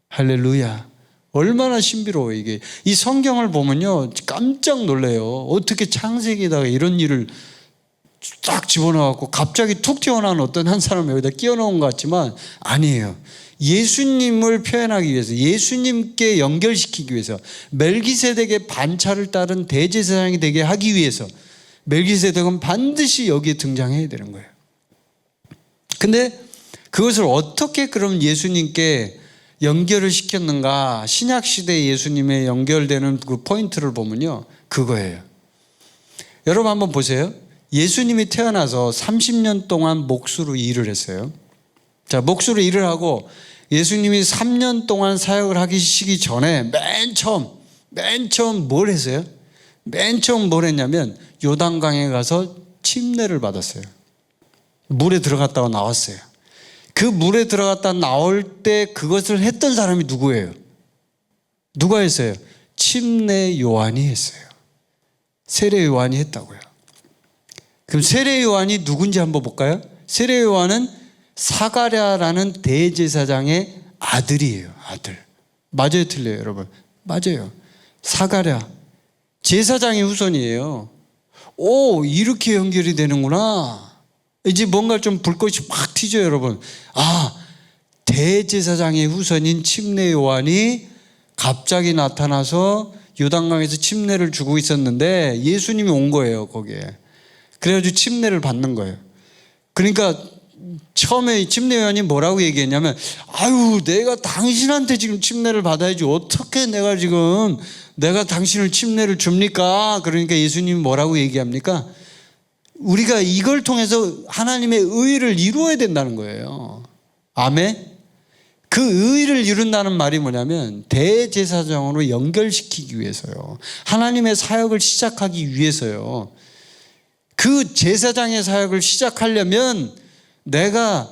할렐루야. 얼마나 신비로워요, 이게. 이 성경을 보면요, 깜짝 놀래요. 어떻게 창세기에다가 이런 일을 딱 집어넣어갖고 갑자기 툭 튀어나온 어떤 한 사람을 여기다 끼워넣은 것 같지만 아니에요. 예수님을 표현하기 위해서, 예수님께 연결시키기 위해서, 멜기세덱의 반차를 따른 대제사장이 되게 하기 위해서 멜기세덱은 반드시 여기에 등장해야 되는 거예요. 근데 그것을 어떻게 그럼 예수님께 연결을 시켰는가? 신약시대 예수님의 연결되는 그 포인트를 보면요, 그거예요. 여러분 한번 보세요. 예수님이 태어나서 30년 동안 몫으로 일을 했어요. 자, 몫으로 일을 하고 예수님이 3년 동안 사역을 하시기 전에 맨 처음 뭘 했어요? 맨 처음 뭘 했냐면 요단강에 가서 침례를 받았어요. 물에 들어갔다가 나왔어요. 그 물에 들어갔다 나올 때 그것을 했던 사람이 누구예요? 누가 했어요? 침례 요한이 했어요. 세례 요한이 했다고요. 그럼 세례 요한이 누군지 한번 볼까요? 세례 요한은 사가랴라는 대제사장의 아들이에요. 아들. 맞아요, 틀려요, 여러분? 맞아요. 사가랴. 제사장의 후손이에요. 오, 이렇게 연결이 되는구나. 이제 뭔가 좀 불꽃이 확 튀죠, 여러분. 아, 대제사장의 후손인 침례 요한이 갑자기 나타나서 요단강에서 침례를 주고 있었는데 예수님이 온 거예요, 거기에. 그래가지고 침례를 받는 거예요. 그러니까 처음에 침례 요한이 뭐라고 얘기했냐면, 아유, 내가 당신한테 지금 침례를 받아야지 어떻게 내가 당신을 침례를 줍니까? 그러니까 예수님이 뭐라고 얘기합니까? 우리가 이걸 통해서 하나님의 의를 이루어야 된다는 거예요. 아멘? 그 의를 이룬다는 말이 뭐냐면 대제사장으로 연결시키기 위해서요. 하나님의 사역을 시작하기 위해서요. 그 제사장의 사역을 시작하려면 내가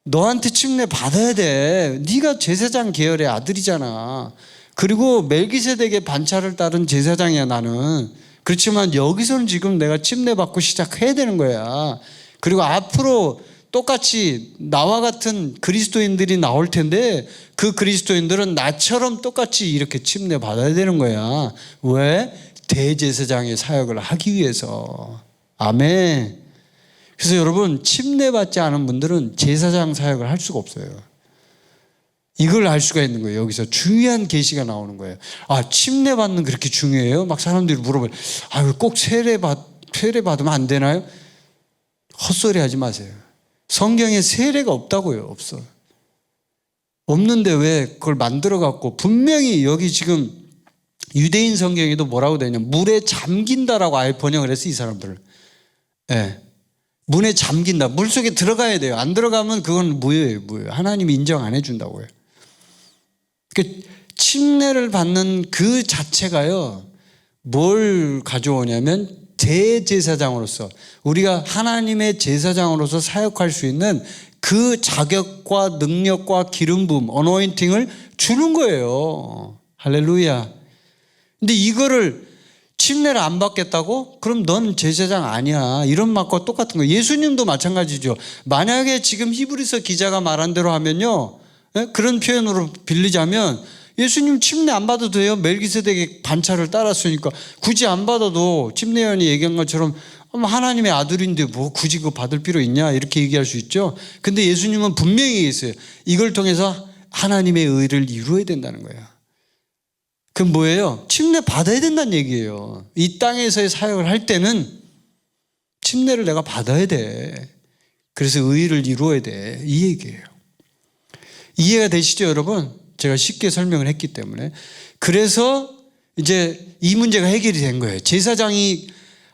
너한테 침례 받아야 돼. 네가 제사장 계열의 아들이잖아. 그리고 멜기세덱의 반차를 따른 제사장이야 나는. 그렇지만 여기서는 지금 내가 침례 받고 시작해야 되는 거야. 그리고 앞으로 똑같이 나와 같은 그리스도인들이 나올 텐데 그 그리스도인들은 나처럼 똑같이 이렇게 침례 받아야 되는 거야. 왜? 대제사장의 사역을 하기 위해서. 아멘. 그래서 여러분, 침례 받지 않은 분들은 제사장 사역을 할 수가 없어요. 이걸 알 수가 있는 거예요. 여기서 중요한 계시가 나오는 거예요. 아, 침례 받는 그렇게 중요해요? 막 사람들이 물어봐요. 아, 꼭 세례 받으면 안 되나요? 헛소리 하지 마세요. 성경에 세례가 없다고요. 없어. 없는데 왜 그걸 만들어 갖고, 분명히 여기 지금 유대인 성경에도 뭐라고 되냐, 물에 잠긴다라고 아예 번역을 했어, 이 사람들을. 예. 물에 잠긴다. 물 속에 들어가야 돼요. 안 들어가면 그건 무효예요. 무효. 하나님이 인정 안 해준다고요. 그러니까 침례를 받는 그 자체가요, 뭘 가져오냐면 대제사장으로서, 우리가 하나님의 제사장으로서 사역할 수 있는 그 자격과 능력과 기름 부음, 어노인팅을 주는 거예요. 할렐루야. 근데 이거를 침례를 안 받겠다고? 그럼 넌 제사장 아니야. 이런 말과 똑같은 거예요. 예수님도 마찬가지죠. 만약에 지금 히브리서 기자가 말한 대로 하면요, 그런 표현으로 빌리자면 예수님 침례 안 받아도 돼요. 멜기세덱의 반차를 따랐으니까 굳이 안 받아도 침례요한이 얘기한 것처럼 하나님의 아들인데 뭐 굳이 그거 받을 필요 있냐 이렇게 얘기할 수 있죠. 근데 예수님은 분명히 얘기했어요. 이걸 통해서 하나님의 의를 이루어야 된다는 거예요. 그럼 뭐예요? 침례 받아야 된다는 얘기예요. 이 땅에서의 사역을 할 때는 침례를 내가 받아야 돼. 그래서 의를 이루어야 돼. 이 얘기예요. 이해가 되시죠, 여러분? 제가 쉽게 설명을 했기 때문에. 그래서 이제 이 문제가 해결이 된 거예요. 제사장이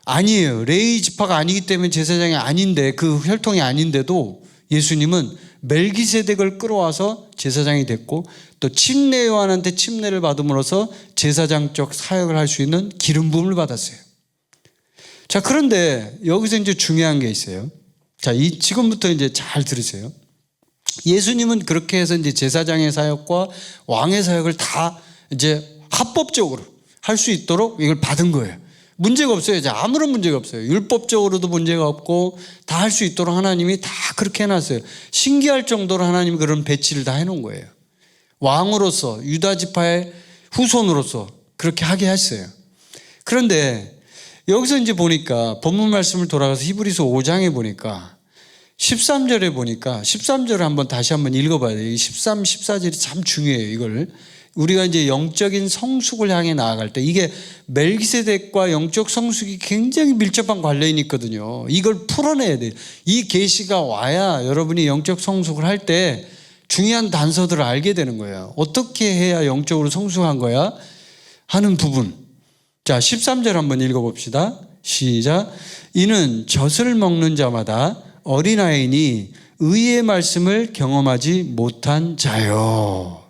아니에요. 레위 지파가 아니기 때문에 제사장이 아닌데, 그 혈통이 아닌데도 예수님은 멜기세덱을 끌어와서 제사장이 됐고, 또 침례 요한한테 침례를 받음으로써 제사장적 사역을 할 수 있는 기름 부음을 받았어요. 자, 그런데 여기서 이제 중요한 게 있어요. 자, 지금부터 이제 잘 들으세요. 예수님은 그렇게 해서 이제 제사장의 사역과 왕의 사역을 다 이제 합법적으로 할 수 있도록 이걸 받은 거예요. 문제가 없어요. 이제 아무런 문제가 없어요. 율법적으로도 문제가 없고 다 할 수 있도록 하나님이 다 그렇게 해놨어요. 신기할 정도로 하나님이 그런 배치를 다 해놓은 거예요. 왕으로서, 유다 지파의 후손으로서 그렇게 하게 했어요. 그런데 여기서 이제 보니까 본문 말씀을 돌아가서 히브리서 5장에 보니까 13절에 보니까 13절을 한번 다시 한번 읽어봐야 돼요. 13, 14절이 참 중요해요. 이걸 우리가 이제 영적인 성숙을 향해 나아갈 때, 이게 멜기세덱과 영적 성숙이 굉장히 밀접한 관련이 있거든요. 이걸 풀어내야 돼요. 이 계시가 와야 여러분이 영적 성숙을 할 때 중요한 단서들을 알게 되는 거예요. 어떻게 해야 영적으로 성숙한 거야? 하는 부분. 자, 13절 한번 읽어봅시다. 시작. 이는 젖을 먹는 자마다 어린아이니 의의 말씀을 경험하지 못한 자요.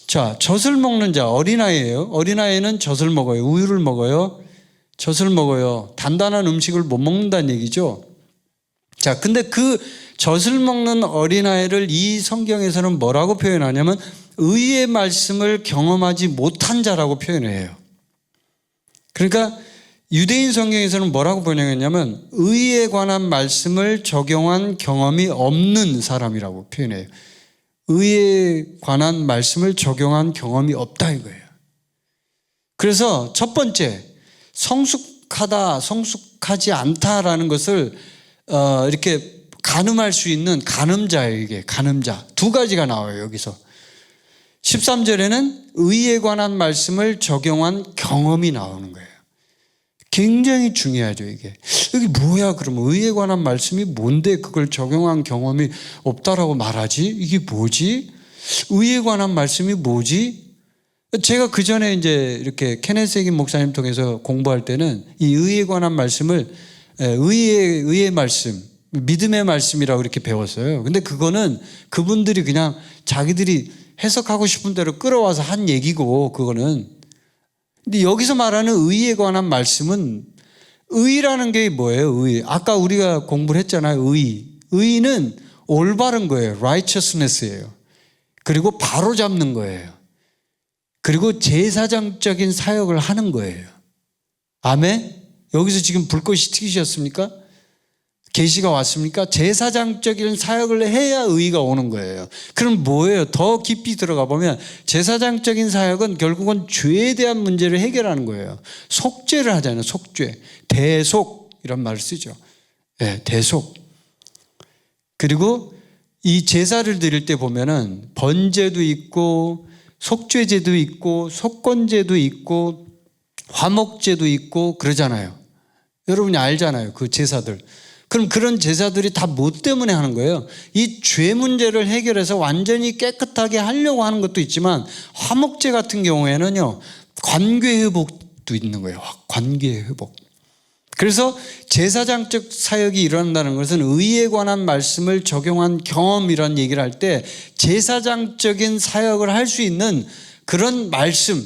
자, 젖을 먹는 자, 어린아이예요. 어린아이는 젖을 먹어요. 우유를 먹어요. 젖을 먹어요. 단단한 음식을 못 먹는다는 얘기죠. 자, 근데 그 젖을 먹는 어린아이를 이 성경에서는 뭐라고 표현하냐면 의의 말씀을 경험하지 못한 자라고 표현을 해요. 그러니까 유대인 성경에서는 뭐라고 번역했냐면 의에 관한 말씀을 적용한 경험이 없는 사람이라고 표현해요. 의에 관한 말씀을 적용한 경험이 없다 이거예요. 그래서 첫 번째, 성숙하다, 성숙하지 않다라는 것을 이렇게 가늠할 수 있는 가늠자예요. 이게 가늠자. 두 가지가 나와요. 여기서 13절에는 의에 관한 말씀을 적용한 경험이 나오는 거예요. 굉장히 중요하죠. 이게 여기 뭐야? 그러면 의에 관한 말씀이 뭔데 그걸 적용한 경험이 없다라고 말하지? 이게 뭐지? 의에 관한 말씀이 뭐지? 제가 그 전에 이제 이렇게 케네스 해긴 목사님 통해서 공부할 때는 이 의에 관한 말씀을 의의 말씀, 믿음의 말씀이라고 이렇게 배웠어요. 근데 그거는 그분들이 그냥 자기들이 해석하고 싶은 대로 끌어와서 한 얘기고, 그거는. 근데 여기서 말하는 의에 관한 말씀은 의라는 게 뭐예요? 의. 아까 우리가 공부를 했잖아요. 의. 의는 올바른 거예요. righteousness예요. 그리고 바로 잡는 거예요. 그리고 제사장적인 사역을 하는 거예요. 아멘? 여기서 지금 불꽃이 튀기셨습니까? 계시가 왔습니까? 제사장적인 사역을 해야 의가 오는 거예요. 그럼 뭐예요? 더 깊이 들어가 보면 제사장적인 사역은 결국은 죄에 대한 문제를 해결하는 거예요. 속죄를 하잖아요. 속죄. 대속 이런 말을 쓰죠. 네, 대속. 그리고 이 제사를 드릴 때 보면은 번제도 있고 속죄제도 있고 속건제도 있고 화목제도 있고 그러잖아요. 여러분이 알잖아요. 그 제사들. 그럼 그런 제사들이 다 뭐 때문에 하는 거예요? 이 죄 문제를 해결해서 완전히 깨끗하게 하려고 하는 것도 있지만 화목제 같은 경우에는요. 관계 회복도 있는 거예요. 관계 회복. 그래서 제사장적 사역이 일어난다는 것은 의에 관한 말씀을 적용한 경험이라는 얘기를 할 때 제사장적인 사역을 할 수 있는 그런 말씀,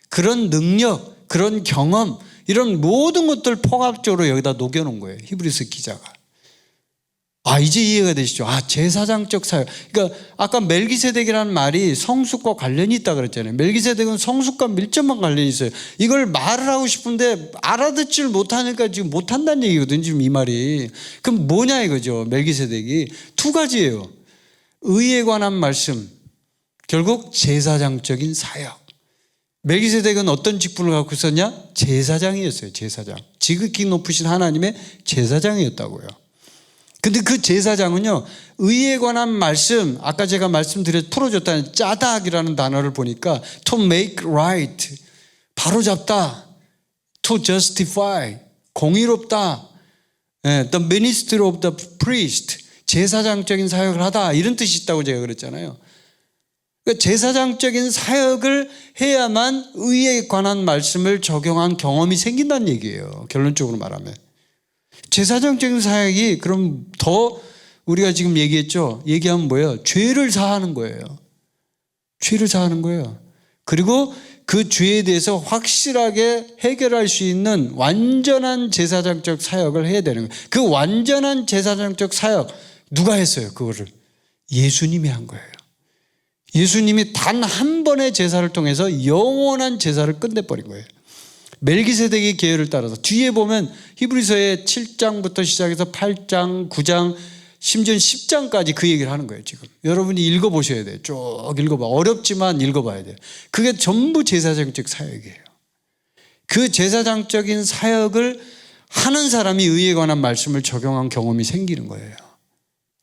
그런 능력, 그런 경험 이런 모든 것들 포괄적으로 여기다 녹여놓은 거예요. 히브리서 기자가. 이제 이해가 되시죠? 제사장적 사역. 그러니까 아까 멜기세덱이라는 말이 성숙과 관련이 있다 그랬잖아요. 멜기세덱은 성숙과 밀접한 관련이 있어요. 이걸 말을 하고 싶은데 알아듣지를 못하니까 지금 못한다는 얘기거든요. 지금 이 말이. 그럼 뭐냐 이거죠. 멜기세덱이. 두 가지예요. 의에 관한 말씀. 결국 제사장적인 사역. 멜기세덱은 어떤 직분을 갖고 있었냐? 제사장이었어요. 제사장. 지극히 높으신 하나님의 제사장이었다고요. 근데 그 제사장은요, 의에 관한 말씀, 아까 제가 말씀드렸, 풀어줬다는 짜닥이라는 단어를 보니까 to make right, 바로잡다, to justify, 공의롭다, the ministry of the priest, 제사장적인 사역을 하다, 이런 뜻이 있다고 제가 그랬잖아요. 그러니까 제사장적인 사역을 해야만 의에 관한 말씀을 적용한 경험이 생긴다는 얘기예요. 결론적으로 말하면. 제사장적인 사역이 그럼 더 우리가 지금 얘기했죠. 얘기하면 뭐예요? 죄를 사하는 거예요. 죄를 사하는 거예요. 그리고 그 죄에 대해서 확실하게 해결할 수 있는 완전한 제사장적 사역을 해야 되는 거예요. 그 완전한 제사장적 사역 누가 했어요? 그거를 예수님이 한 거예요. 예수님이 단 한 번의 제사를 통해서 영원한 제사를 끝내버린 거예요. 멜기세덱의 계율을 따라서 뒤에 보면 히브리서의 7장부터 시작해서 8장, 9장, 심지어 10장까지 그 얘기를 하는 거예요. 지금 여러분이 읽어보셔야 돼요. 쭉 읽어봐. 어렵지만 읽어봐야 돼요. 그게 전부 제사장적 사역이에요. 그 제사장적인 사역을 하는 사람이 의에 관한 말씀을 적용한 경험이 생기는 거예요.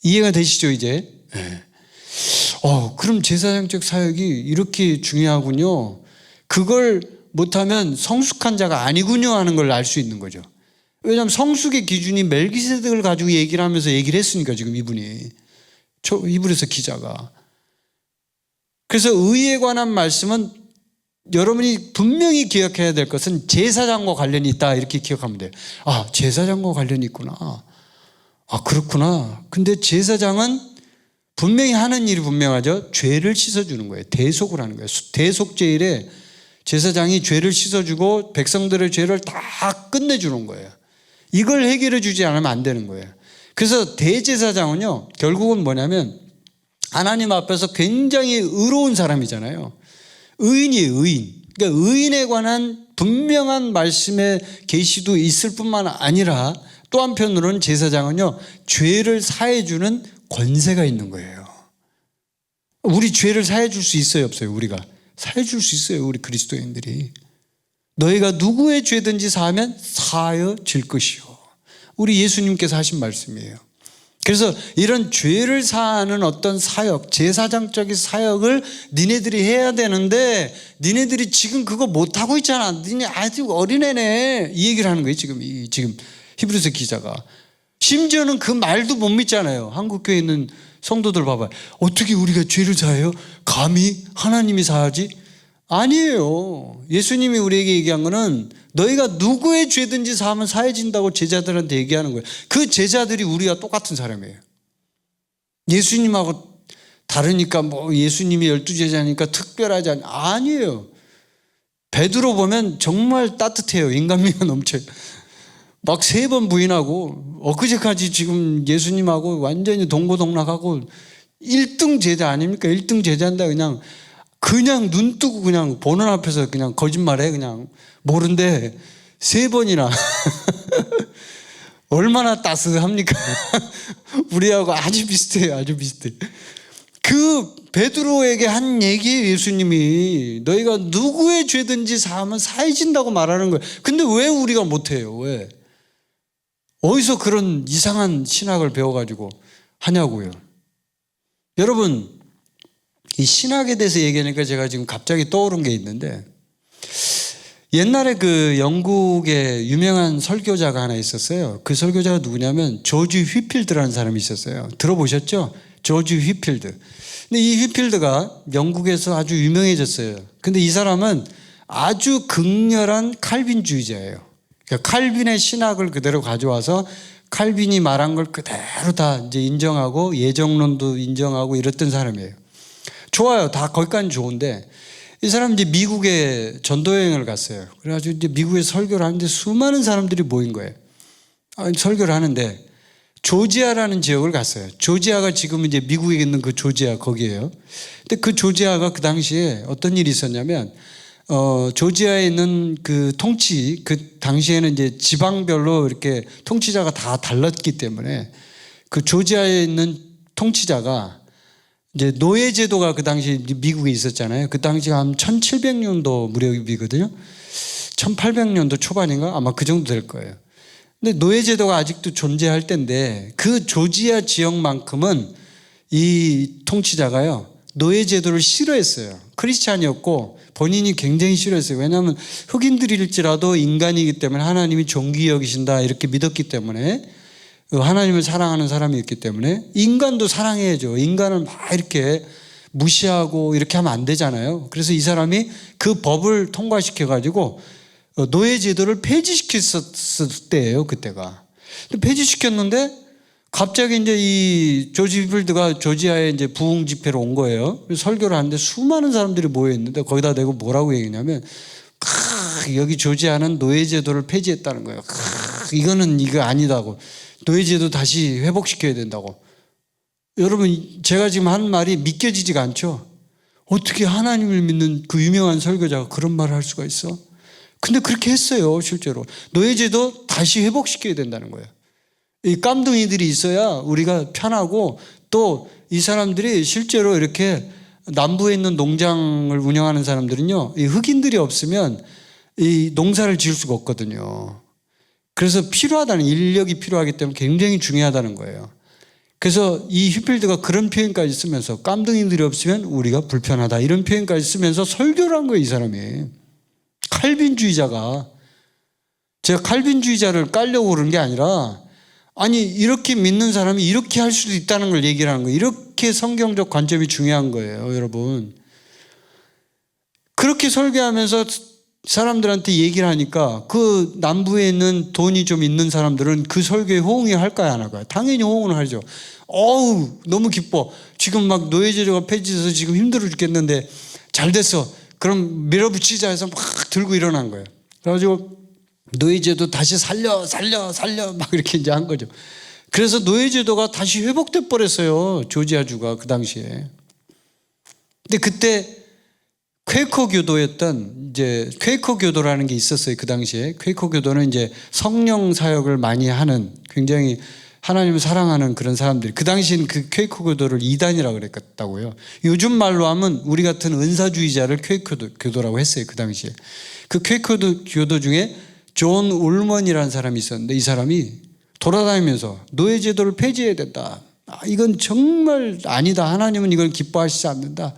이해가 되시죠 이제? 네. 그럼 제사장적 사역이 이렇게 중요하군요. 그걸 못하면 성숙한 자가 아니군요 하는 걸 알 수 있는 거죠. 왜냐하면 성숙의 기준이 멜기세덱을 가지고 얘기를 하면서 얘기를 했으니까 지금 이분이 히브리서 기자가. 그래서 의에 관한 말씀은 여러분이 분명히 기억해야 될 것은 제사장과 관련이 있다 이렇게 기억하면 돼요. 제사장과 관련이 있구나. 그렇구나. 근데 제사장은 분명히 하는 일이 분명하죠. 죄를 씻어주는 거예요. 대속을 하는 거예요. 대속죄일에 제사장이 죄를 씻어주고 백성들의 죄를 다 끝내주는 거예요. 이걸 해결해 주지 않으면 안 되는 거예요. 그래서 대제사장은요, 결국은 뭐냐면 하나님 앞에서 굉장히 의로운 사람이잖아요. 의인이에요, 의인. 그러니까 의인에 관한 분명한 말씀의 계시도 있을 뿐만 아니라 또 한편으로는 제사장은요, 죄를 사해주는 권세가 있는 거예요. 우리 죄를 사해줄 수 있어요, 없어요? 우리가 사해줄 수 있어요. 우리 그리스도인들이. 너희가 누구의 죄든지 사하면 사하여질 것이요. 우리 예수님께서 하신 말씀이에요. 그래서 이런 죄를 사하는 어떤 사역, 제사장적인 사역을 니네들이 해야 되는데 니네들이 지금 그거 못하고 있잖아. 니네 아직 어린애네. 이 얘기를 하는 거예요. 지금 히브리서 기자가. 심지어는 그 말도 못 믿잖아요. 한국교회에 있는 성도들 봐봐요. 어떻게 우리가 죄를 사해요? 감히 하나님이 사하지? 아니에요. 예수님이 우리에게 얘기한 거는 너희가 누구의 죄든지 사하면 사해진다고 제자들한테 얘기하는 거예요. 그 제자들이 우리와 똑같은 사람이에요. 예수님하고 다르니까 예수님이 12제자니까 특별하지 아니에요. 베드로 보면 정말 따뜻해요. 인간미가 넘쳐요. 막 3번 부인하고 엊그제까지 지금 예수님하고 완전히 동고동락하고 1등 제자 아닙니까? 1등 제자인데 그냥 눈 뜨고 그냥 보는 앞에서 그냥 거짓말해. 그냥 모른데 3번이나 얼마나 따스합니까? 우리하고 아주 비슷해요. 아주 비슷해. 그 베드로에게 한 얘기에 예수님이 너희가 누구의 죄든지 사하면 사해진다고 말하는 거예요. 근데 왜 우리가 못해요? 왜? 어디서 그런 이상한 신학을 배워가지고 하냐고요. 여러분, 이 신학에 대해서 얘기하니까 제가 지금 갑자기 떠오른 게 있는데, 옛날에 그 영국의 유명한 설교자가 하나 있었어요. 그 설교자가 누구냐면 조지 휘필드라는 사람이 있었어요. 들어보셨죠? 조지 휘필드. 근데 이 휘필드가 영국에서 아주 유명해졌어요. 근데 이 사람은 아주 극렬한 칼빈주의자예요. 그러니까 칼빈의 신학을 그대로 가져와서 칼빈이 말한 걸 그대로 다 이제 인정하고 예정론도 인정하고 이랬던 사람이에요. 좋아요. 다 거기까지는 좋은데 이 사람은 이제 미국에 전도여행을 갔어요. 그래가지고 이제 미국에 설교를 하는데 수많은 사람들이 모인 거예요. 설교를 하는데 조지아라는 지역을 갔어요. 조지아가 지금 이제 미국에 있는 그 조지아 거기에요. 근데 그 조지아가 그 당시에 어떤 일이 있었냐면 조지아에 있는 그 통치, 그 당시에는 이제 지방별로 이렇게 통치자가 다 달랐기 때문에 그 조지아에 있는 통치자가 이제 노예제도가 그 당시 미국에 있었잖아요. 그 당시가 한 1700년도 무렵이거든요. 1800년도 초반인가? 아마 그 정도 될 거예요. 근데 노예제도가 아직도 존재할 때인데 그 조지아 지역만큼은 이 통치자가요, 노예제도를 싫어했어요. 크리스찬이었고 본인이 굉장히 싫어했어요. 왜냐하면 흑인들일지라도 인간이기 때문에 하나님이 존귀 여기신다 이렇게 믿었기 때문에, 하나님을 사랑하는 사람이었기 때문에 인간도 사랑해야죠. 인간을 막 이렇게 무시하고 이렇게 하면 안 되잖아요. 그래서 이 사람이 그 법을 통과시켜가지고 노예제도를 폐지시켰을 때예요. 그때가. 폐지시켰는데 갑자기 이제 이 조지 휘필드가 조지아에 이제 부흥 집회로 온 거예요. 설교를 하는데 수많은 사람들이 모여 있는데 거기다 대고 뭐라고 얘기냐면, 여기 조지아는 노예제도를 폐지했다는 거예요. 이거는 이거 아니다고. 노예제도 다시 회복시켜야 된다고. 여러분, 제가 지금 한 말이 믿겨지지가 않죠? 어떻게 하나님을 믿는 그 유명한 설교자가 그런 말을 할 수가 있어? 근데 그렇게 했어요, 실제로. 노예제도 다시 회복시켜야 된다는 거예요. 이 깜둥이들이 있어야 우리가 편하고, 또 이 사람들이 실제로 이렇게 남부에 있는 농장을 운영하는 사람들은요, 이 흑인들이 없으면 이 농사를 지을 수가 없거든요. 그래서 필요하다는, 인력이 필요하기 때문에 굉장히 중요하다는 거예요. 그래서 이 휘필드가 그런 표현까지 쓰면서 깜둥이들이 없으면 우리가 불편하다 이런 표현까지 쓰면서 설교를 한 거예요, 이 사람이. 칼빈주의자가. 제가 칼빈주의자를 깔려고 그런 게 아니라, 아니 이렇게 믿는 사람이 이렇게 할 수도 있다는 걸 얘기를 하는 거예요. 이렇게 성경적 관점이 중요한 거예요, 여러분. 그렇게 설교하면서 사람들한테 얘기를 하니까 그 남부에 있는 돈이 좀 있는 사람들은 그 설교에 호응을 할까요, 안 할까요? 당연히 호응을 하죠. 어우, 너무 기뻐. 지금 막 노예제도가 폐지돼서 지금 힘들어 죽겠는데 잘 됐어. 그럼 밀어붙이자 해서 막 들고 일어난 거예요. 그래가지고 노예제도 다시 살려 막 이렇게 이제 한 거죠. 그래서 노예제도가 다시 회복돼 버렸어요, 조지아주가 그 당시에. 근데 그때 퀘이커 교도였던, 이제 퀘이커 교도라는 게 있었어요, 그 당시에. 퀘이커 교도는 이제 성령 사역을 많이 하는, 굉장히 하나님을 사랑하는 그런 사람들이, 그 당시에는 그 퀘이커 교도를 이단이라고 그랬다고요. 요즘 말로 하면 우리 같은 은사주의자를 퀘이커 교도라고 했어요, 그 당시에. 그 퀘이커 교도 중에 존 울먼이라는 사람이 있었는데, 이 사람이 돌아다니면서 노예제도를 폐지해야 된다. 이건 정말 아니다. 하나님은 이걸 기뻐하시지 않는다.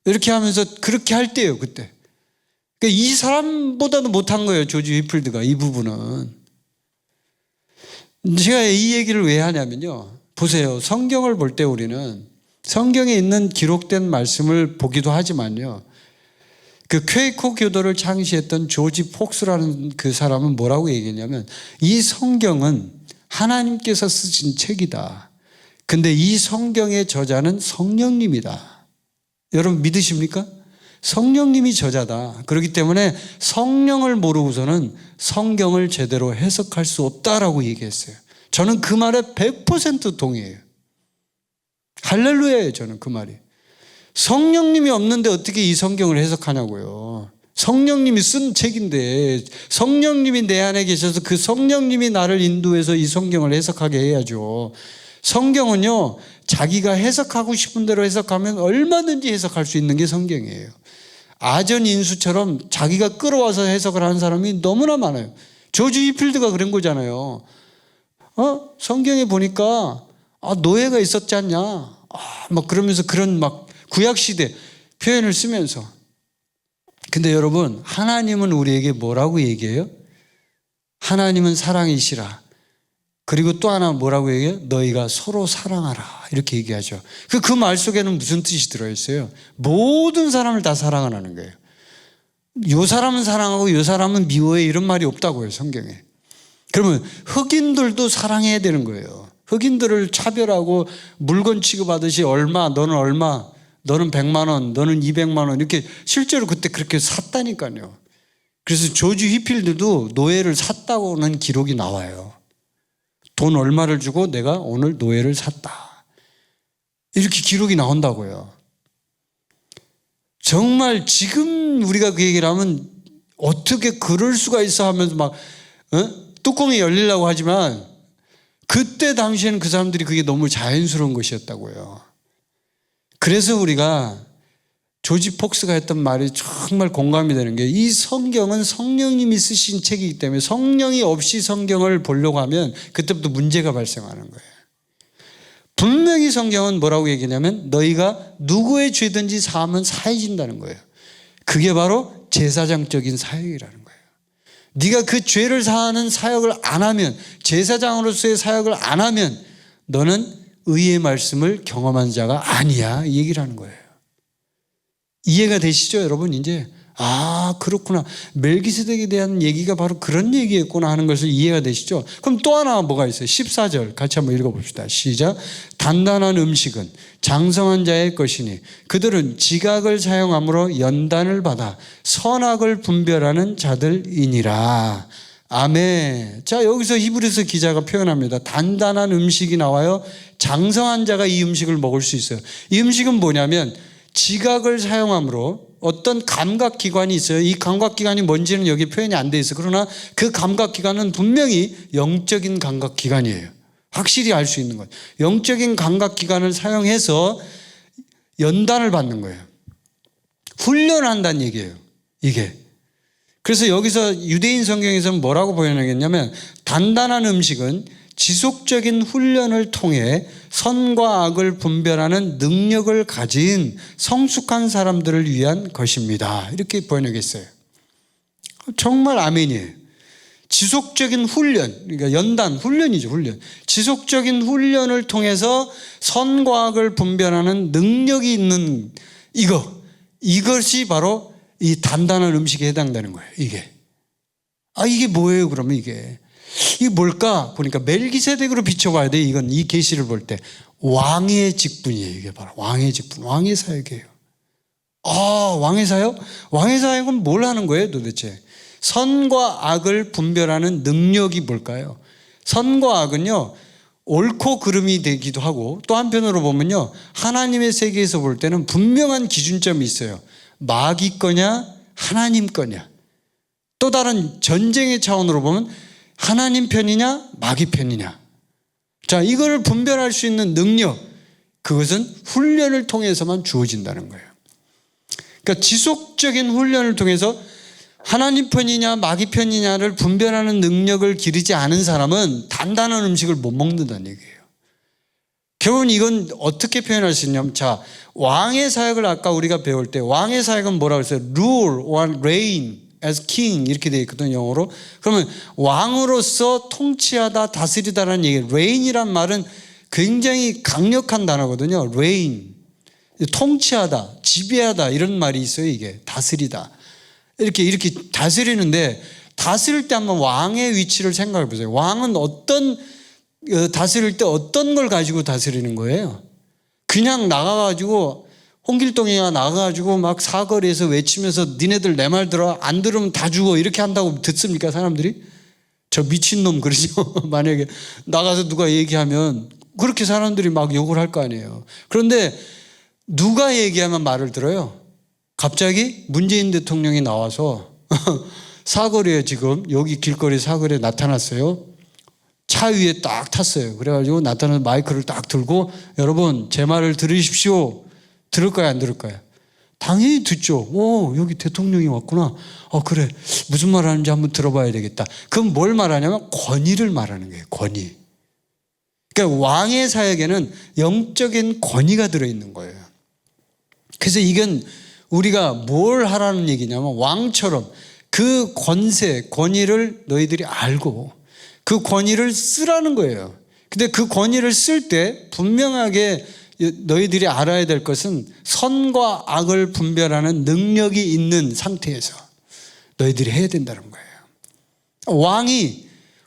이렇게 하면서 그렇게 할 때예요, 그때. 그러니까 이 사람보다도 못한 거예요, 조지 휘필드가, 이 부분은. 제가 이 얘기를 왜 하냐면요, 보세요. 성경을 볼 때 우리는 성경에 있는 기록된 말씀을 보기도 하지만요, 그 퀘이커 교도를 창시했던 조지 폭스라는 그 사람은 뭐라고 얘기했냐면, 이 성경은 하나님께서 쓰신 책이다. 근데 이 성경의 저자는 성령님이다. 여러분 믿으십니까? 성령님이 저자다. 그렇기 때문에 성령을 모르고서는 성경을 제대로 해석할 수 없다라고 얘기했어요. 저는 그 말에 100% 동의해요. 할렐루야예요, 저는 그 말이. 성령님이 없는데 어떻게 이 성경을 해석하냐고요. 성령님이 쓴 책인데 성령님이 내 안에 계셔서 그 성령님이 나를 인도해서 이 성경을 해석하게 해야죠. 성경은요, 자기가 해석하고 싶은 대로 해석하면 얼마든지 해석할 수 있는 게 성경이에요. 아전인수처럼 자기가 끌어와서 해석을 하는 사람이 너무나 많아요. 조지 휘필드가 그런 거잖아요. 성경에 보니까 노예가 있었지 않냐? 막 그러면서 그런 막 구약시대 표현을 쓰면서. 근데 여러분, 하나님은 우리에게 뭐라고 얘기해요? 하나님은 사랑이시라. 그리고 또 하나 뭐라고 얘기해요? 너희가 서로 사랑하라. 이렇게 얘기하죠. 그 말 속에는 무슨 뜻이 들어있어요? 모든 사람을 다 사랑하라는 거예요. 요 사람은 사랑하고 요 사람은 미워해, 이런 말이 없다고요, 성경에. 그러면 흑인들도 사랑해야 되는 거예요. 흑인들을 차별하고 물건 취급하듯이 너는 얼마, 너는 100만 원, 너는 200만 원, 이렇게 실제로 그때 그렇게 샀다니까요. 그래서 조지 휘필드도 노예를 샀다고는 기록이 나와요. 돈 얼마를 주고 내가 오늘 노예를 샀다. 이렇게 기록이 나온다고요. 정말 지금 우리가 그 얘기를 하면 어떻게 그럴 수가 있어 하면서 막 뚜껑이 열리려고 하지만 그때 당시에는 그 사람들이 그게 너무 자연스러운 것이었다고요. 그래서 우리가 조지 폭스가 했던 말이 정말 공감이 되는 게, 이 성경은 성령님이 쓰신 책이기 때문에 성령이 없이 성경을 보려고 하면 그때부터 문제가 발생하는 거예요. 분명히 성경은 뭐라고 얘기냐면 너희가 누구의 죄든지 사하면 사해진다는 거예요. 그게 바로 제사장적인 사역이라는 거예요. 네가 그 죄를 사하는 사역을 안 하면, 제사장으로서의 사역을 안 하면 너는 의의 말씀을 경험한 자가 아니야, 이 얘기를 하는 거예요. 이해가 되시죠, 여러분? 이제 그렇구나, 멜기세덱에 대한 얘기가 바로 그런 얘기였구나 하는 것을 이해가 되시죠? 그럼 또 하나 뭐가 있어요? 14절 같이 한번 읽어봅시다. 시작. 단단한 음식은 장성한 자의 것이니 그들은 지각을 사용함으로 연단을 받아 선악을 분별하는 자들이니라. 아멘. 자, 여기서 히브리서 기자가 표현합니다. 단단한 음식이 나와요. 장성한 자가 이 음식을 먹을 수 있어요. 이 음식은 뭐냐면 지각을 사용함으로, 어떤 감각기관이 있어요. 이 감각기관이 뭔지는 여기 표현이 안 돼 있어요. 그러나 그 감각기관은 분명히 영적인 감각기관이에요. 확실히 알 수 있는 거예요. 영적인 감각기관을 사용해서 연단을 받는 거예요. 훈련한다는 얘기예요, 이게. 그래서 여기서 유대인 성경에서는 뭐라고 표현하겠냐면, 단단한 음식은 지속적인 훈련을 통해 선과 악을 분별하는 능력을 가진 성숙한 사람들을 위한 것입니다. 이렇게 번역했어요. 정말 아멘이에요. 지속적인 훈련, 그러니까 연단, 훈련이죠, 훈련. 지속적인 훈련을 통해서 선과 악을 분별하는 능력이 있는 이것이 바로 이 단단한 음식에 해당되는 거예요, 이게. 이게 뭐예요, 그러면 이게 뭘까? 보니까 멜기세덱으로 비춰봐야 돼. 이건 이 계시를 볼 때 왕의 직분이에요. 이게 바로 왕의 직분, 왕의 사역이에요. 왕의 사역? 왕의 사역은 뭘 하는 거예요, 도대체? 선과 악을 분별하는 능력이 뭘까요? 선과 악은요, 옳고 그름이 되기도 하고, 또 한편으로 보면요, 하나님의 세계에서 볼 때는 분명한 기준점이 있어요. 마귀 거냐, 하나님 거냐. 또 다른 전쟁의 차원으로 보면 하나님 편이냐, 마귀 편이냐. 자, 이걸 분별할 수 있는 능력, 그것은 훈련을 통해서만 주어진다는 거예요. 그러니까 지속적인 훈련을 통해서 하나님 편이냐, 마귀 편이냐를 분별하는 능력을 기르지 않은 사람은 단단한 음식을 못 먹는다는 얘기예요. 결국은 이건 어떻게 표현할 수 있냐면, 자, 왕의 사역을 아까 우리가 배울 때 왕의 사역은 뭐라고 했어요? rule or reign as king 이렇게 되어 있거든요, 영어로. 그러면 왕으로서 통치하다, 다스리다라는 얘기. reign이란 말은 굉장히 강력한 단어거든요. reign, 통치하다, 지배하다 이런 말이 있어요. 이게 다스리다. 이렇게 다스리는데, 다스릴 때 한번 왕의 위치를 생각해 보세요. 왕은 다스릴 때 어떤 걸 가지고 다스리는 거예요? 그냥 나가가지고 홍길동이가 나가가지고 막 사거리에서 외치면서 니네들 내 말 들어, 안 들으면 다 죽어, 이렇게 한다고 듣습니까, 사람들이? 저 미친놈 그러죠. 만약에 나가서 누가 얘기하면 그렇게 사람들이 막 욕을 할 거 아니에요. 그런데 누가 얘기하면 말을 들어요? 갑자기 문재인 대통령이 나와서 사거리에 지금 여기 길거리 사거리에 나타났어요. 차 위에 딱 탔어요. 그래가지고 나타나서 마이크를 딱 들고 여러분 제 말을 들으십시오. 들을까요, 안 들을까요? 당연히 듣죠. 오, 여기 대통령이 왔구나. 그래. 무슨 말 하는지 한번 들어봐야 되겠다. 그럼 뭘 말하냐면 권위를 말하는 거예요. 권위. 그러니까 왕의 사역에는 영적인 권위가 들어있는 거예요. 그래서 이건 우리가 뭘 하라는 얘기냐면 왕처럼 그 권세, 권위를 너희들이 알고 그 권위를 쓰라는 거예요. 근데 그 권위를 쓸 때 분명하게 너희들이 알아야 될 것은 선과 악을 분별하는 능력이 있는 상태에서 너희들이 해야 된다는 거예요.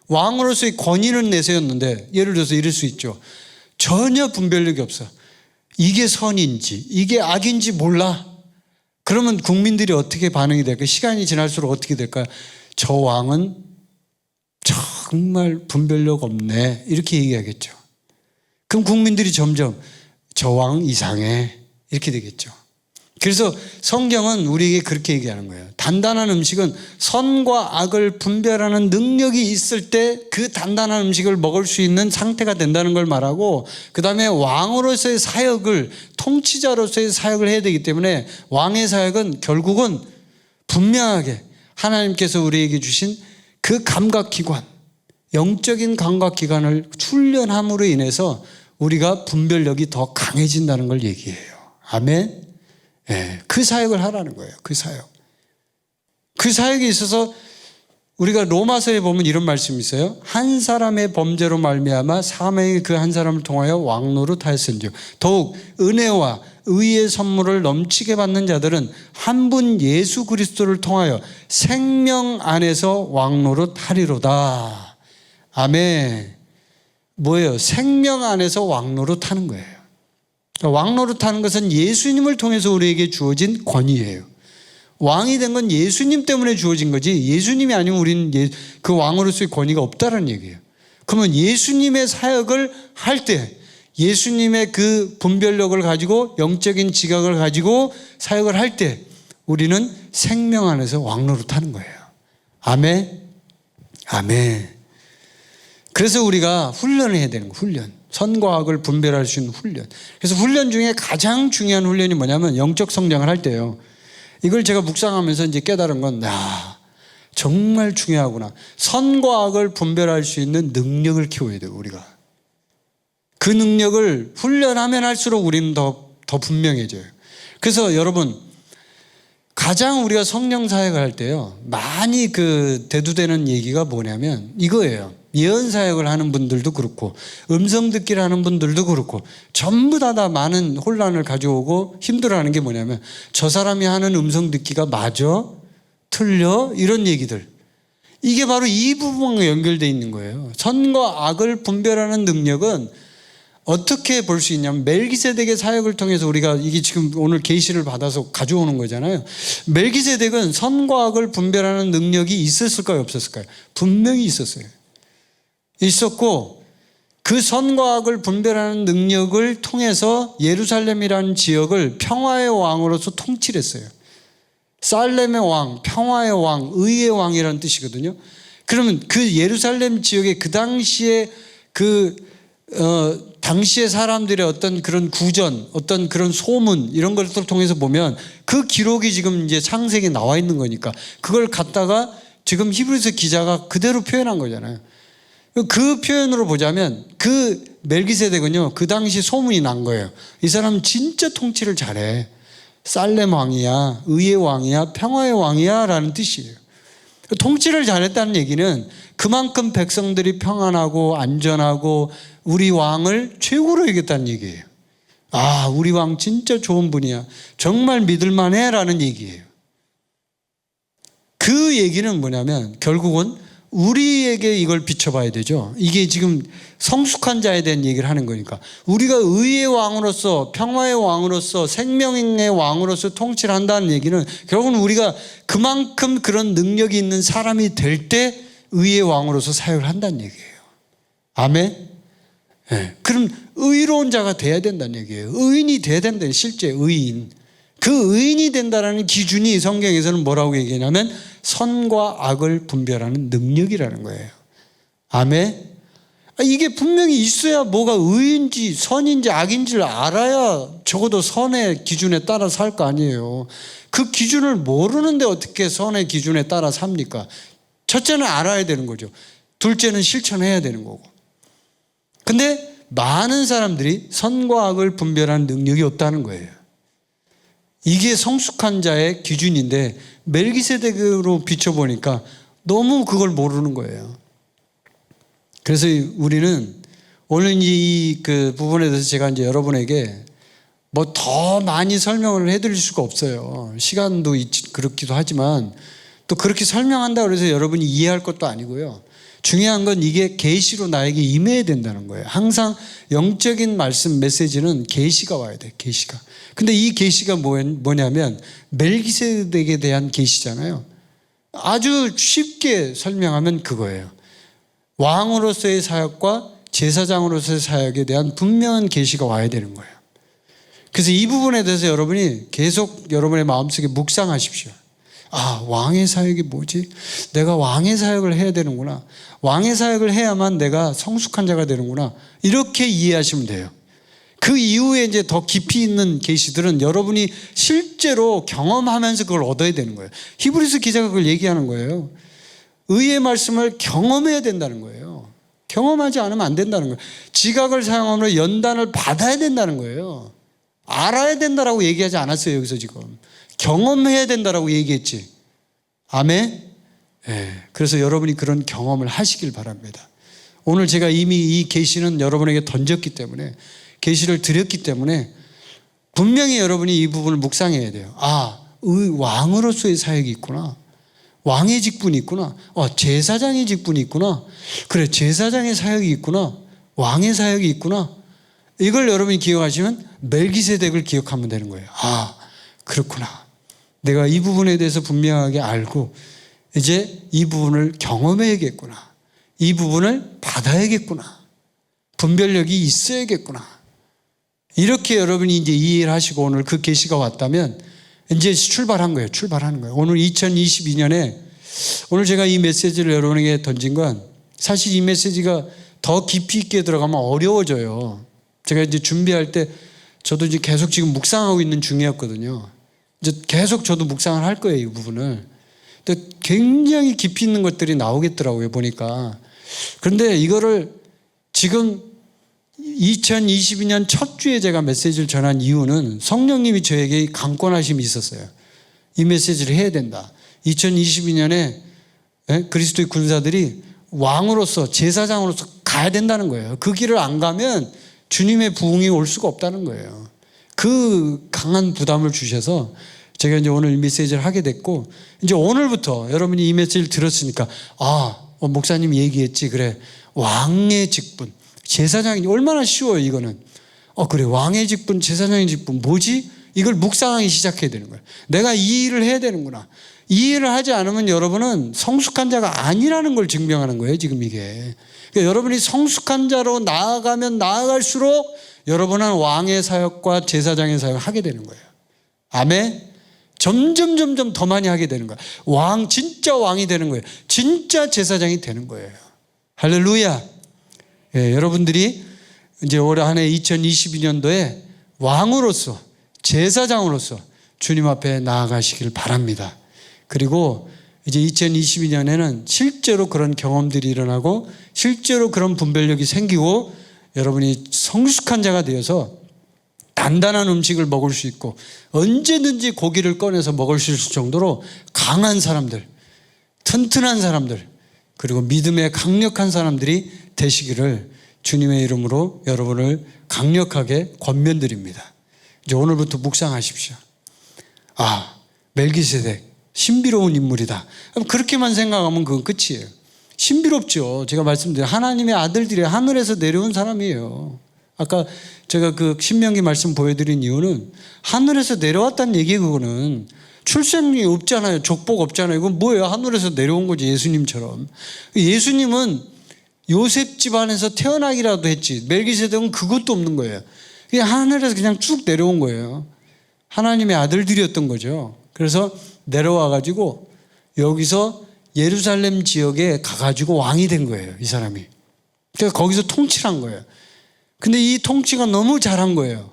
왕으로서의 권위는 내세웠는데 예를 들어서 이럴 수 있죠. 전혀 분별력이 없어. 이게 선인지 이게 악인지 몰라. 그러면 국민들이 어떻게 반응이 될까요? 시간이 지날수록 어떻게 될까요? 저 왕은 정말 분별력 없네, 이렇게 얘기하겠죠. 그럼 국민들이 점점 저 왕 이상해, 이렇게 되겠죠. 그래서 성경은 우리에게 그렇게 얘기하는 거예요. 단단한 음식은 선과 악을 분별하는 능력이 있을 때 그 단단한 음식을 먹을 수 있는 상태가 된다는 걸 말하고, 그 다음에 왕으로서의 사역을, 통치자로서의 사역을 해야 되기 때문에 왕의 사역은 결국은 분명하게 하나님께서 우리에게 주신 그 감각기관, 영적인 감각기관을 훈련함으로 인해서 우리가 분별력이 더 강해진다는 걸 얘기해요. 아멘. 네, 그 사역을 하라는 거예요. 그 사역. 그 사역에 있어서 우리가 로마서에 보면 이런 말씀이 있어요. 한 사람의 범죄로 말미암아 사망이 그 한 사람을 통하여 왕노릇하였은즉 더욱 은혜와 의의 선물을 넘치게 받는 자들은 한 분 예수 그리스도를 통하여 생명 안에서 왕노릇하리로다. 아멘. 뭐예요? 생명 안에서 왕노릇하는 거예요. 왕노릇하는 것은 예수님을 통해서 우리에게 주어진 권위예요. 왕이 된 건 예수님 때문에 주어진 거지, 예수님이 아니면 우리는 그 왕으로서의 권위가 없다는 얘기예요. 그러면 예수님의 사역을 할 때, 예수님의 그 분별력을 가지고 영적인 지각을 가지고 사역을 할 때 우리는 생명 안에서 왕노릇하는 거예요. 아멘. 아멘. 그래서 우리가 훈련을 해야 되는 거예요. 훈련. 선과 악을 분별할 수 있는 훈련. 그래서 훈련 중에 가장 중요한 훈련이 뭐냐면 영적 성장을 할 때예요. 이걸 제가 묵상하면서 이제 깨달은 건, 정말 중요하구나. 선과 악을 분별할 수 있는 능력을 키워야 돼요, 우리가. 그 능력을 훈련하면 할수록 우리는 더 분명해져요. 그래서 여러분, 가장 우리가 성령 사역을 할 때요, 많이 대두되는 얘기가 뭐냐면 이거예요. 예언 사역을 하는 분들도 그렇고 음성 듣기를 하는 분들도 그렇고 전부 다 많은 혼란을 가져오고 힘들어하는 게 뭐냐면 저 사람이 하는 음성 듣기가 맞아? 틀려? 이런 얘기들. 이게 바로 이 부분과 연결되어 있는 거예요. 선과 악을 분별하는 능력은 어떻게 볼 수 있냐면 멜기세덱의 사역을 통해서 우리가 이게 지금 오늘 계시를 받아서 가져오는 거잖아요. 멜기세덱은 선과 악을 분별하는 능력이 있었을까요, 없었을까요? 분명히 있었어요. 있었고 그 선과 악을 분별하는 능력을 통해서 예루살렘이라는 지역을 평화의 왕으로서 통치를 했어요. 살렘의 왕, 평화의 왕, 의의 왕이라는 뜻이거든요. 그러면 그 예루살렘 지역의 그 당시에 당시의 사람들의 어떤 그런 구전, 어떤 그런 소문, 이런 것들을 통해서 보면 그 기록이 지금 이제 창세기에 나와 있는 거니까 그걸 갖다가 지금 히브리서 기자가 그대로 표현한 거잖아요. 그 표현으로 보자면 그 멜기세덱은요, 그 당시 소문이 난 거예요. 이 사람은 진짜 통치를 잘해. 살렘 왕이야, 의의 왕이야, 평화의 왕이야 라는 뜻이에요. 통치를 잘했다는 얘기는 그만큼 백성들이 평안하고 안전하고 우리 왕을 최고로 여겼다는 얘기예요. 우리 왕 진짜 좋은 분이야, 정말 믿을만해 라는 얘기예요. 그 얘기는 뭐냐면 결국은 우리에게 이걸 비춰봐야 되죠. 이게 지금 성숙한 자에 대한 얘기를 하는 거니까. 우리가 의의 왕으로서, 평화의 왕으로서, 생명의 왕으로서 통치를 한다는 얘기는 결국은 우리가 그만큼 그런 능력이 있는 사람이 될 때 의의 왕으로서 사역을 한다는 얘기예요. 아멘? 네. 그럼 의로운 자가 돼야 된다는 얘기예요. 의인이 돼야 된다는, 실제 의인. 그 의인이 된다는 기준이 성경에서는 뭐라고 얘기하냐면 선과 악을 분별하는 능력이라는 거예요. 아멘? 이게 분명히 있어야 뭐가 의인지 선인지 악인지를 알아야 적어도 선의 기준에 따라 살 거 아니에요. 그 기준을 모르는데 어떻게 선의 기준에 따라 삽니까? 첫째는 알아야 되는 거죠. 둘째는 실천해야 되는 거고. 근데 많은 사람들이 선과 악을 분별하는 능력이 없다는 거예요. 이게 성숙한 자의 기준인데 멜기세덱으로 비춰보니까 너무 그걸 모르는 거예요. 그래서 우리는 오늘 이 그 부분에 대해서 제가 이제 여러분에게 뭐 더 많이 설명을 해드릴 수가 없어요. 시간도 그렇기도 하지만 또 그렇게 설명한다고 해서 여러분이 이해할 것도 아니고요. 중요한 건 이게 계시로 나에게 임해야 된다는 거예요. 항상 영적인 말씀 메시지는 계시가 와야 돼. 계시가. 근데 이 계시가 뭐냐면 멜기세덱에 대한 계시잖아요. 아주 쉽게 설명하면 그거예요. 왕으로서의 사역과 제사장으로서의 사역에 대한 분명한 계시가 와야 되는 거예요. 그래서 이 부분에 대해서 여러분이 계속 여러분의 마음속에 묵상하십시오. 아, 왕의 사역이 뭐지? 내가 왕의 사역을 해야 되는구나. 왕의 사역을 해야만 내가 성숙한 자가 되는구나. 이렇게 이해하시면 돼요. 그 이후에 이제 더 깊이 있는 계시들은 여러분이 실제로 경험하면서 그걸 얻어야 되는 거예요. 히브리서 기자가 그걸 얘기하는 거예요. 의의 말씀을 경험해야 된다는 거예요. 경험하지 않으면 안 된다는 거예요. 지각을 사용하므로 연단을 받아야 된다는 거예요. 알아야 된다라고 얘기하지 않았어요. 여기서 지금 경험해야 된다라고 얘기했지. 아멘? 네. 그래서 여러분이 그런 경험을 하시길 바랍니다. 오늘 제가 이미 이 계시는 여러분에게 던졌기 때문에, 계시를 드렸기 때문에 분명히 여러분이 이 부분을 묵상해야 돼요. 아, 왕으로서의 사역이 있구나. 왕의 직분이 있구나. 제사장의 직분이 있구나. 그래, 제사장의 사역이 있구나. 왕의 사역이 있구나. 이걸 여러분이 기억하시면 멜기세덱을 기억하면 되는 거예요. 아, 그렇구나. 내가 이 부분에 대해서 분명하게 알고 이제 이 부분을 경험해야겠구나. 이 부분을 받아야겠구나. 분별력이 있어야겠구나. 이렇게 여러분이 이제 이해를 하시고 오늘 그 계시가 왔다면 이제 출발한 거예요. 출발하는 거예요. 오늘 2022년에 오늘 제가 이 메시지를 여러분에게 던진 건 사실 이 메시지가 더 깊이 있게 들어가면 어려워져요. 제가 이제 준비할 때 저도 이제 계속 지금 묵상하고 있는 중이었거든요. 이제 계속 저도 묵상을 할 거예요, 이 부분을. 근데 굉장히 깊이 있는 것들이 나오겠더라고요, 보니까. 그런데 이거를 지금 2022년 첫 주에 제가 메시지를 전한 이유는 성령님이 저에게 강권하심이 있었어요. 이 메시지를 해야 된다. 2022년에 그리스도의 군사들이 왕으로서 제사장으로서 가야 된다는 거예요. 그 길을 안 가면 주님의 부흥이 올 수가 없다는 거예요. 그 강한 부담을 주셔서 제가 이제 오늘 이 메시지를 하게 됐고, 이제 오늘부터 여러분이 이 메시지를 들었으니까 목사님이 얘기했지. 그래, 왕의 직분, 제사장이 얼마나 쉬워요. 이거는 그래, 왕의 직분, 제사장의 직분 뭐지? 이걸 묵상하기 시작해야 되는 거예요. 내가 이 일을 해야 되는구나. 이 일을 하지 않으면 여러분은 성숙한 자가 아니라는 걸 증명하는 거예요. 지금 이게. 그러니까 여러분이 성숙한 자로 나아가면 나아갈수록 여러분은 왕의 사역과 제사장의 사역을 하게 되는 거예요. 아멘? 점점 더 많이 하게 되는 거예요. 진짜 왕이 되는 거예요. 진짜 제사장이 되는 거예요. 할렐루야. 예, 여러분들이 이제 올 한 해 2022년도에 왕으로서, 제사장으로서 주님 앞에 나아가시길 바랍니다. 그리고 이제 2022년에는 실제로 그런 경험들이 일어나고 실제로 그런 분별력이 생기고 여러분이 성숙한 자가 되어서 단단한 음식을 먹을 수 있고 언제든지 고기를 꺼내서 먹을 수 있을 정도로 강한 사람들, 튼튼한 사람들, 그리고 믿음에 강력한 사람들이 되시기를 주님의 이름으로 여러분을 강력하게 권면드립니다. 이제 오늘부터 묵상하십시오. 멜기세덱 신비로운 인물이다. 그렇게만 생각하면 그건 끝이에요. 신비롭죠. 제가 말씀드린 하나님의 아들들이 하늘에서 내려온 사람이에요. 아까 제가 그 신명기 말씀 보여드린 이유는 하늘에서 내려왔다는 얘기, 그거는 출생이 없잖아요. 족복 없잖아요. 이건 뭐예요? 하늘에서 내려온 거지, 예수님처럼. 예수님은 요셉 집안에서 태어나기라도 했지, 멜기세덱은 그것도 없는 거예요. 그냥 하늘에서 그냥 쭉 내려온 거예요. 하나님의 아들들이었던 거죠. 그래서 내려와가지고 여기서 예루살렘 지역에 가가지고 왕이 된 거예요, 이 사람이. 그러니까 거기서 통치를 한 거예요. 근데 이 통치가 너무 잘한 거예요.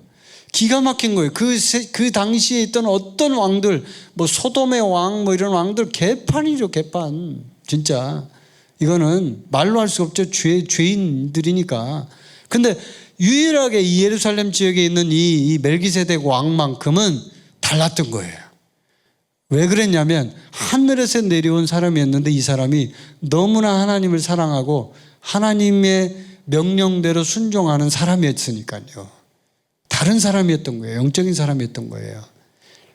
기가 막힌 거예요. 그 당시에 있던 어떤 왕들, 뭐 소돔의 왕, 뭐 이런 왕들 개판이죠, 개판. 진짜. 이거는 말로 할 수 없죠. 죄인들이니까. 근데 유일하게 이 예루살렘 지역에 있는 이 멜기세덱 왕만큼은 달랐던 거예요. 왜 그랬냐면 하늘에서 내려온 사람이었는데 이 사람이 너무나 하나님을 사랑하고 하나님의 명령대로 순종하는 사람이었으니까요. 다른 사람이었던 거예요. 영적인 사람이었던 거예요.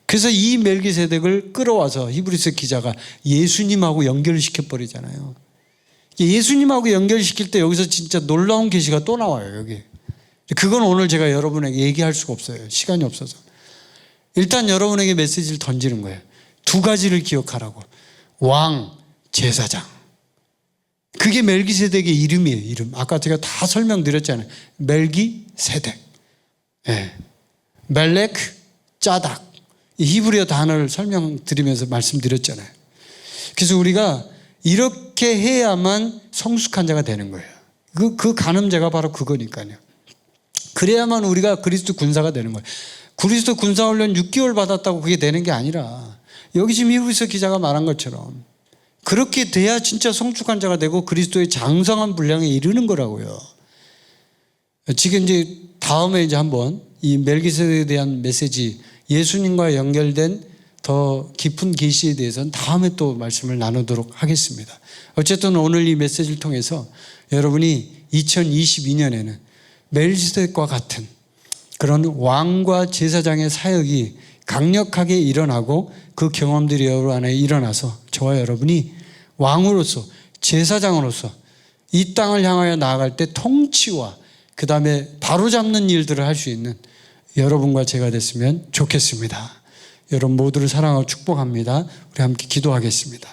그래서 이 멜기세덱을 끌어와서 히브리서 기자가 예수님하고 연결시켜 버리잖아요. 예수님하고 연결시킬 때 여기서 진짜 놀라운 계시가 또 나와요, 여기. 그건 오늘 제가 여러분에게 얘기할 수가 없어요. 시간이 없어서. 일단 여러분에게 메시지를 던지는 거예요. 두 가지를 기억하라고. 왕, 제사장. 그게 멜기세덱의 이름이에요, 이름. 아까 제가 다 설명드렸잖아요. 멜기세덱. 네. 멜렉, 짜닥. 이 히브리어 단어를 설명드리면서 말씀드렸잖아요. 그래서 우리가 이렇게 해야만 성숙한 자가 되는 거예요. 그 가늠제가 바로 그거니까요. 그래야만 우리가 그리스도 군사가 되는 거예요. 그리스도 군사훈련 6개월 받았다고 그게 되는 게 아니라 여기 지금 히브리서 기자가 말한 것처럼 그렇게 돼야 진짜 성숙한 자가 되고 그리스도의 장성한 분량에 이르는 거라고요. 지금 이제 다음에 이제 한번 이 멜기세덱에 대한 메시지, 예수님과 연결된 더 깊은 계시에 대해서는 다음에 또 말씀을 나누도록 하겠습니다. 어쨌든 오늘 이 메시지를 통해서 여러분이 2022년에는 멜기세덱과 같은 그런 왕과 제사장의 사역이 강력하게 일어나고 그 경험들이 여러분 안에 일어나서 저와 여러분이 왕으로서, 제사장으로서 이 땅을 향하여 나아갈 때 통치와 그 다음에 바로잡는 일들을 할 수 있는 여러분과 제가 됐으면 좋겠습니다. 여러분 모두를 사랑하고 축복합니다. 우리 함께 기도하겠습니다.